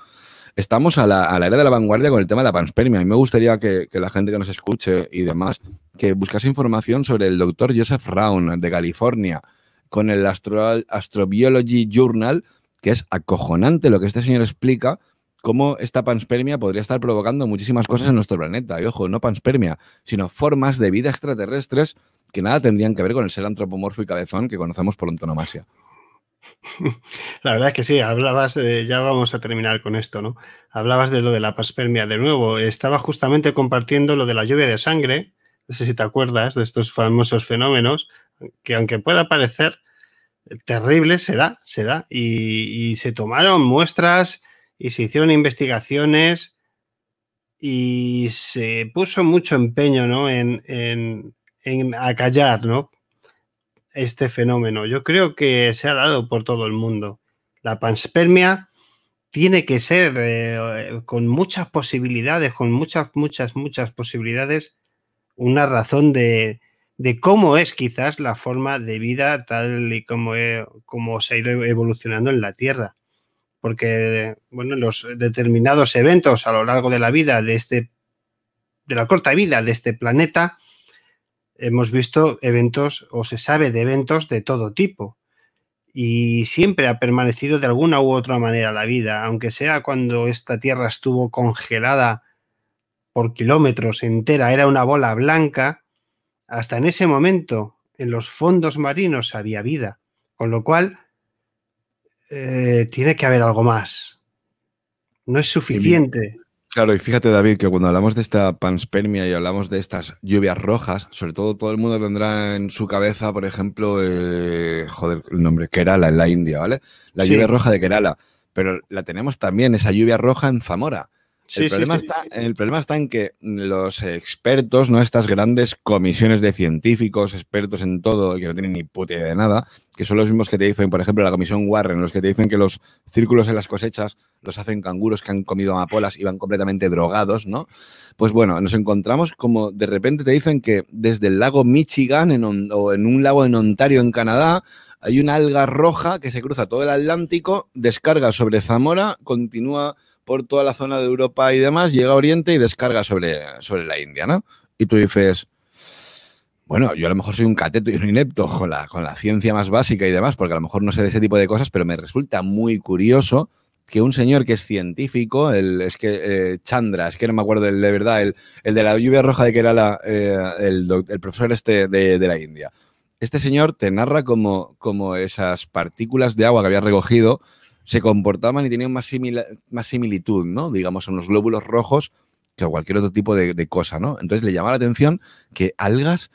Estamos a la era de la vanguardia con el tema de la panspermia. A mí me gustaría que la gente que nos escuche y demás, que buscase información sobre el doctor Joseph Rown de California, con el Astrobiology Journal, que es acojonante lo que este señor explica, cómo esta panspermia podría estar provocando muchísimas cosas en nuestro planeta. Y ojo, no panspermia, sino formas de vida extraterrestres que nada tendrían que ver con el ser antropomorfo y cabezón que conocemos por antonomasia. La verdad es que sí, hablabas, ya vamos a terminar con esto, ¿no? Hablabas de lo de la panspermia de nuevo. Estaba justamente compartiendo lo de la lluvia de sangre. No sé si te acuerdas de estos famosos fenómenos, que aunque pueda parecer terrible, se da. Y se tomaron muestras y se hicieron investigaciones y se puso mucho empeño, ¿no? en acallar, ¿no? Este fenómeno. Yo creo que se ha dado por todo el mundo. La panspermia tiene que ser con muchas posibilidades, con muchas posibilidades, una razón de cómo es quizás la forma de vida tal y como se ha ido evolucionando en la Tierra. Porque, bueno, los determinados eventos a lo largo de la vida de la corta vida de este planeta, hemos visto eventos o se sabe de eventos de todo tipo y siempre ha permanecido de alguna u otra manera la vida, aunque sea cuando esta tierra estuvo congelada por kilómetros entera, era una bola blanca, hasta en ese momento en los fondos marinos había vida, con lo cual tiene que haber algo más. No es suficiente. Claro, y fíjate, David, que cuando hablamos de esta panspermia y hablamos de estas lluvias rojas, sobre todo el mundo tendrá en su cabeza, por ejemplo, el nombre, Kerala, en la India, ¿vale? La lluvia roja de Kerala. Pero la tenemos también, esa lluvia roja en Zamora. Sí, sí, sí. El problema está en que los expertos, ¿no? Estas grandes comisiones de científicos, expertos en todo, que no tienen ni puta idea de nada, que son los mismos que te dicen, por ejemplo, la comisión Warren, los que te dicen que los círculos en las cosechas los hacen canguros que han comido amapolas y van completamente drogados, ¿no? Pues bueno, nos encontramos como de repente te dicen que desde el lago Michigan o en un lago en Ontario, en Canadá, hay una alga roja que se cruza todo el Atlántico, descarga sobre Zamora, continúa por toda la zona de Europa y demás, llega a Oriente y descarga sobre la India, ¿no? Y tú dices, bueno, yo a lo mejor soy un cateto y un inepto con la ciencia más básica y demás, porque a lo mejor no sé de ese tipo de cosas, pero me resulta muy curioso que un señor que es científico, Chandra, es que no me acuerdo de verdad, el de la lluvia roja de que era el profesor de la India. Este señor te narra como esas partículas de agua que había recogido se comportaban y tenían más similitud, ¿no? Digamos, a unos glóbulos rojos que a cualquier otro tipo de cosa, ¿no? Entonces le llama la atención que algas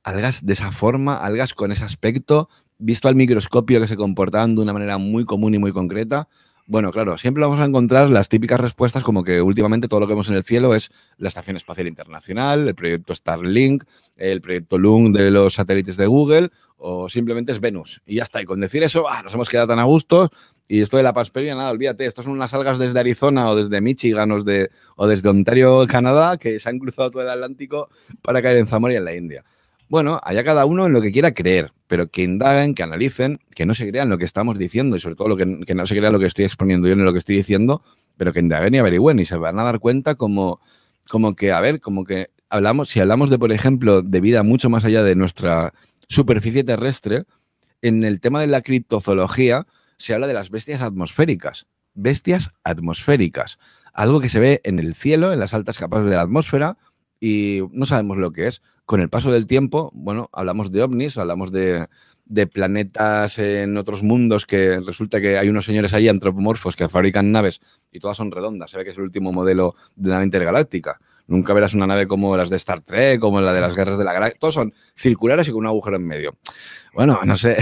de esa forma, algas con ese aspecto, visto al microscopio que se comportaban de una manera muy común y muy concreta. Bueno, claro, siempre vamos a encontrar las típicas respuestas como que últimamente todo lo que vemos en el cielo es la Estación Espacial Internacional, el proyecto Starlink, el proyecto Loon de los satélites de Google o simplemente es Venus. Y ya está, y con decir eso, nos hemos quedado tan a gusto. Y esto de la panspermia, nada, olvídate, estos son unas algas desde Arizona o desde Michigan o desde Ontario, Canadá, que se han cruzado todo el Atlántico para caer en Zamora y en la India. Bueno, allá cada uno en lo que quiera creer, pero que indaguen, que analicen, que no se crean lo que estamos diciendo y sobre todo que no se crean lo que estoy exponiendo yo ni lo que estoy diciendo, pero que indaguen y averigüen y se van a dar cuenta como que si hablamos de, por ejemplo, de vida mucho más allá de nuestra superficie terrestre, en el tema de la criptozoología se habla de las bestias atmosféricas. Bestias atmosféricas. Algo que se ve en el cielo, en las altas capas de la atmósfera, y no sabemos lo que es. Con el paso del tiempo, bueno, hablamos de ovnis, hablamos de planetas en otros mundos que resulta que hay unos señores ahí antropomorfos que fabrican naves y todas son redondas. Se ve que es el último modelo de nave intergaláctica. Nunca verás una nave como las de Star Trek, como la de las Guerras de la Galaxia. Todos son circulares y con un agujero en medio. Bueno, no sé,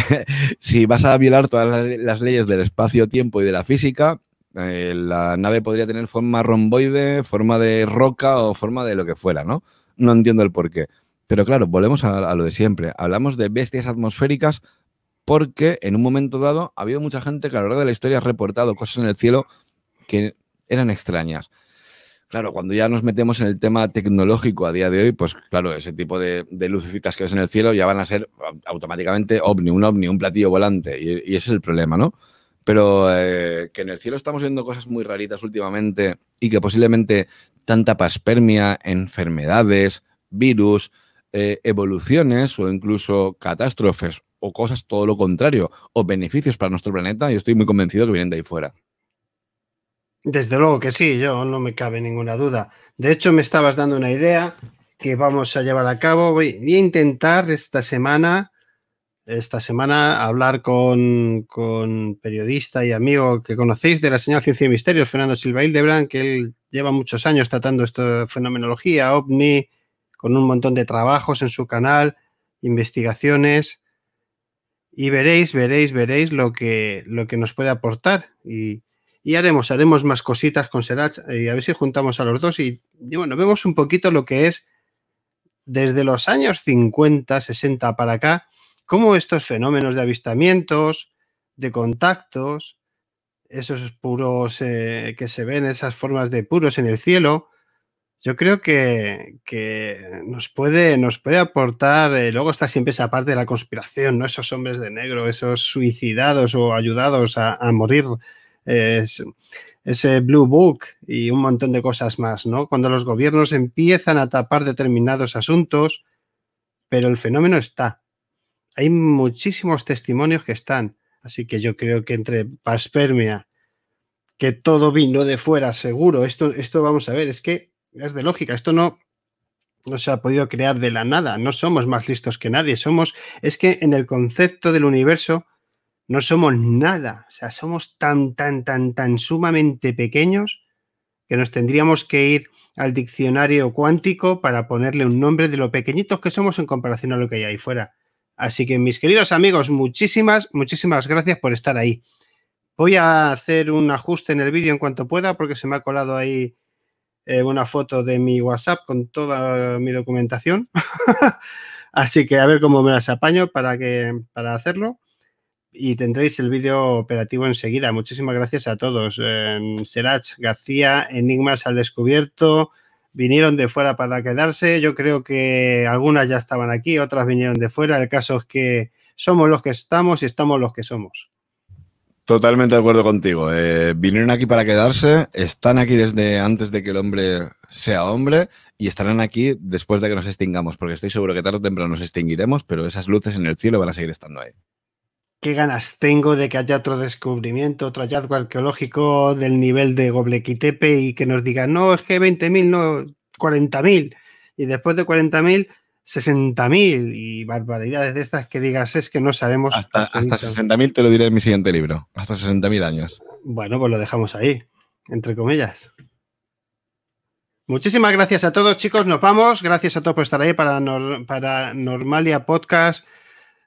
si vas a violar todas las leyes del espacio-tiempo y de la física, la nave podría tener forma romboide, forma de roca o forma de lo que fuera, ¿no? No entiendo el porqué. Pero claro, volvemos a lo de siempre. Hablamos de bestias atmosféricas porque en un momento dado ha habido mucha gente que a lo largo de la historia ha reportado cosas en el cielo que eran extrañas. Claro, cuando ya nos metemos en el tema tecnológico a día de hoy, pues claro, ese tipo de lucecitas que ves en el cielo ya van a ser automáticamente ovni, un platillo volante. Y ese es el problema, ¿no? Pero que en el cielo estamos viendo cosas muy raritas últimamente y que posiblemente tanta panspermia, enfermedades, virus, evoluciones o incluso catástrofes o cosas todo lo contrario o beneficios para nuestro planeta, yo estoy muy convencido que vienen de ahí fuera. Desde luego que sí, yo no me cabe ninguna duda. De hecho, me estabas dando una idea que vamos a llevar a cabo. Voy a intentar esta semana hablar con periodista y amigo que conocéis de la señal Ciencia y Misterios, Fernando Silva Hildebrand, que él lleva muchos años tratando esta fenomenología, ovni, con un montón de trabajos en su canal, investigaciones, y veréis lo que nos puede aportar y haremos más cositas con Serach y a ver si juntamos a los dos y bueno, vemos un poquito lo que es desde los años 50, 60 para acá, cómo estos fenómenos de avistamientos, de contactos, esos puros que se ven, esas formas de puros en el cielo, yo creo que nos puede aportar, luego está siempre esa parte de la conspiración, ¿no? Esos hombres de negro, esos suicidados o ayudados a morir, ese Blue Book y un montón de cosas más, ¿no? Cuando los gobiernos empiezan a tapar determinados asuntos, pero el fenómeno está. Hay muchísimos testimonios que están, así que yo creo que entre panspermia, que todo vino de fuera, seguro, esto vamos a ver, es que es de lógica, esto no se ha podido crear de la nada, no somos más listos que nadie, es que en el concepto del universo no somos nada, o sea, somos tan sumamente pequeños que nos tendríamos que ir al diccionario cuántico para ponerle un nombre de lo pequeñitos que somos en comparación a lo que hay ahí fuera. Así que, mis queridos amigos, muchísimas gracias por estar ahí. Voy a hacer un ajuste en el vídeo en cuanto pueda porque se me ha colado ahí una foto de mi WhatsApp con toda mi documentación. Así que a ver cómo me las apaño para hacerlo. Y tendréis el vídeo operativo enseguida. Muchísimas gracias a todos. Serach, García, Enigmas al Descubierto, vinieron de fuera para quedarse. Yo creo que algunas ya estaban aquí, otras vinieron de fuera. El caso es que somos los que estamos y estamos los que somos. Totalmente de acuerdo contigo. Vinieron aquí para quedarse, están aquí desde antes de que el hombre sea hombre y estarán aquí después de que nos extingamos, porque estoy seguro que tarde o temprano nos extinguiremos, pero esas luces en el cielo van a seguir estando ahí. Qué ganas tengo de que haya otro descubrimiento, otro hallazgo arqueológico del nivel de Göbekli Tepe y que nos digan, no, es que 20.000, no, 40.000. Y después de 40.000, 60.000 y barbaridades de estas que digas, es que no sabemos. Hasta 60.000 te lo diré en mi siguiente libro. Hasta 60.000 años. Bueno, pues lo dejamos ahí, entre comillas. Muchísimas gracias a todos, chicos. Nos vamos. Gracias a todos por estar ahí para Normalia Podcast.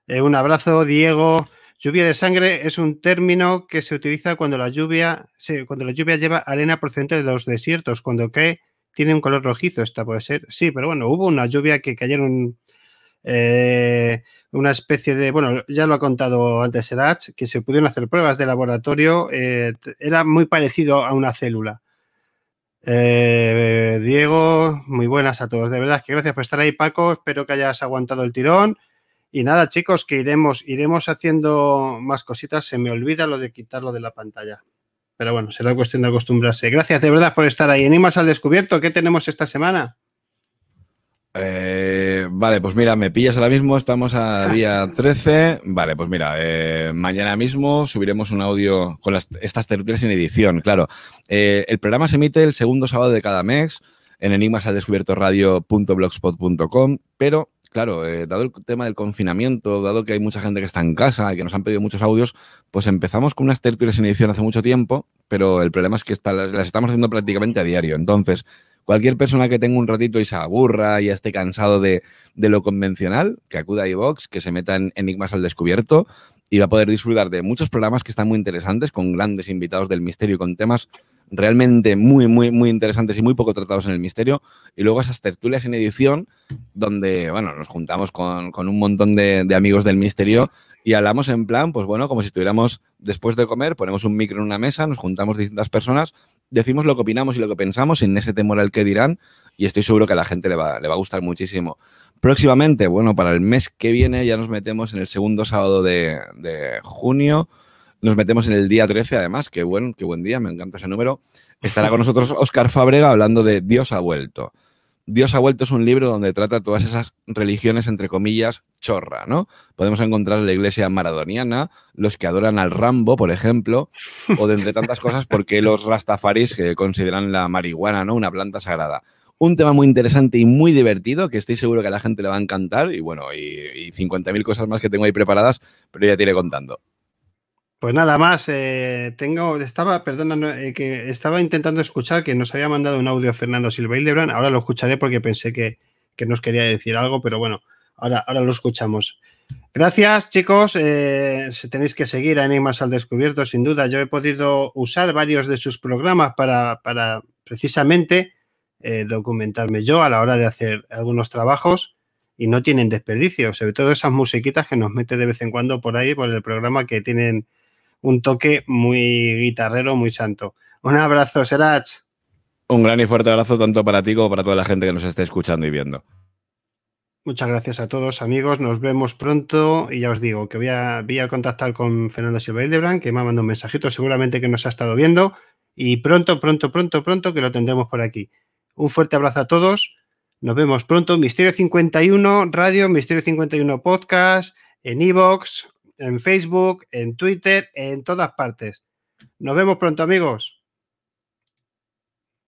Un abrazo, Diego. Lluvia de sangre es un término que se utiliza cuando la lluvia lleva arena procedente de los desiertos. Cuando cae, tiene un color rojizo. Esta puede ser. Sí, pero bueno, hubo una lluvia que cayeron una especie de... Bueno, ya lo ha contado antes Serach, que se pudieron hacer pruebas de laboratorio. Era muy parecido a una célula. Diego, muy buenas a todos. De verdad que gracias por estar ahí, Paco. Espero que hayas aguantado el tirón. Y nada, chicos, que iremos haciendo más cositas. Se me olvida lo de quitarlo de la pantalla. Pero bueno, será cuestión de acostumbrarse. Gracias de verdad por estar ahí. Enigmas al Descubierto, ¿qué tenemos esta semana? Vale, pues mira, me pillas ahora mismo, estamos a día 13. Vale, pues mira, mañana mismo subiremos un audio con estas tertulias en edición, claro. El programa se emite el segundo sábado de cada mes en enigmasaldescubiertoradio.blogspot.com, pero claro, dado el tema del confinamiento, dado que hay mucha gente que está en casa y que nos han pedido muchos audios, pues empezamos con unas tertulias en edición hace mucho tiempo, pero el problema es que las estamos haciendo prácticamente a diario. Entonces, cualquier persona que tenga un ratito y se aburra y ya esté cansado de lo convencional, que acuda a iVoox, que se meta en Enigmas al Descubierto y va a poder disfrutar de muchos programas que están muy interesantes, con grandes invitados del misterio y con temas realmente muy, muy, muy interesantes y muy poco tratados en el misterio. Y luego esas tertulias en edición donde, bueno, nos juntamos con un montón de amigos del misterio y hablamos en plan, pues bueno, como si estuviéramos después de comer, ponemos un micro en una mesa, nos juntamos distintas personas, decimos lo que opinamos y lo que pensamos sin ese temor al que dirán y estoy seguro que a la gente le va a gustar muchísimo. Próximamente, bueno, para el mes que viene ya nos metemos en el segundo sábado de junio. Nos metemos en el día 13, además, qué buen día, me encanta ese número. Estará con nosotros Óscar Fábrega hablando de Dios ha vuelto. Dios ha vuelto es un libro donde trata todas esas religiones, entre comillas, chorra, ¿no? Podemos encontrar la iglesia maradoniana, los que adoran al Rambo, por ejemplo, o de entre tantas cosas, porque los rastafaris que consideran la marihuana, ¿no?, una planta sagrada. Un tema muy interesante y muy divertido, que estoy seguro que a la gente le va a encantar, y bueno, y 50.000 cosas más que tengo ahí preparadas, pero ya te iré contando. Pues nada más, estaba intentando escuchar que nos había mandado un audio Fernando Silva Hildebrand. Ahora lo escucharé porque pensé que nos quería decir algo, pero bueno, ahora lo escuchamos. Gracias, chicos. Tenéis que seguir a Enigmas al Descubierto, sin duda. Yo he podido usar varios de sus programas para precisamente documentarme yo a la hora de hacer algunos trabajos y no tienen desperdicio, sobre todo esas musiquitas que nos mete de vez en cuando por ahí por el programa, que tienen un toque muy guitarrero, muy santo. Un abrazo, Serach. Un gran y fuerte abrazo tanto para ti como para toda la gente que nos esté escuchando y viendo. Muchas gracias a todos, amigos. Nos vemos pronto y ya os digo que voy a contactar con Fernando Silva Hildebrand, que me ha mandado un mensajito, seguramente que nos ha estado viendo, y pronto que lo tendremos por aquí. Un fuerte abrazo a todos. Nos vemos pronto. Misterio 51 Radio, Misterio 51 Podcast, en iVoox, en Facebook, en Twitter, en todas partes. Nos vemos pronto, amigos.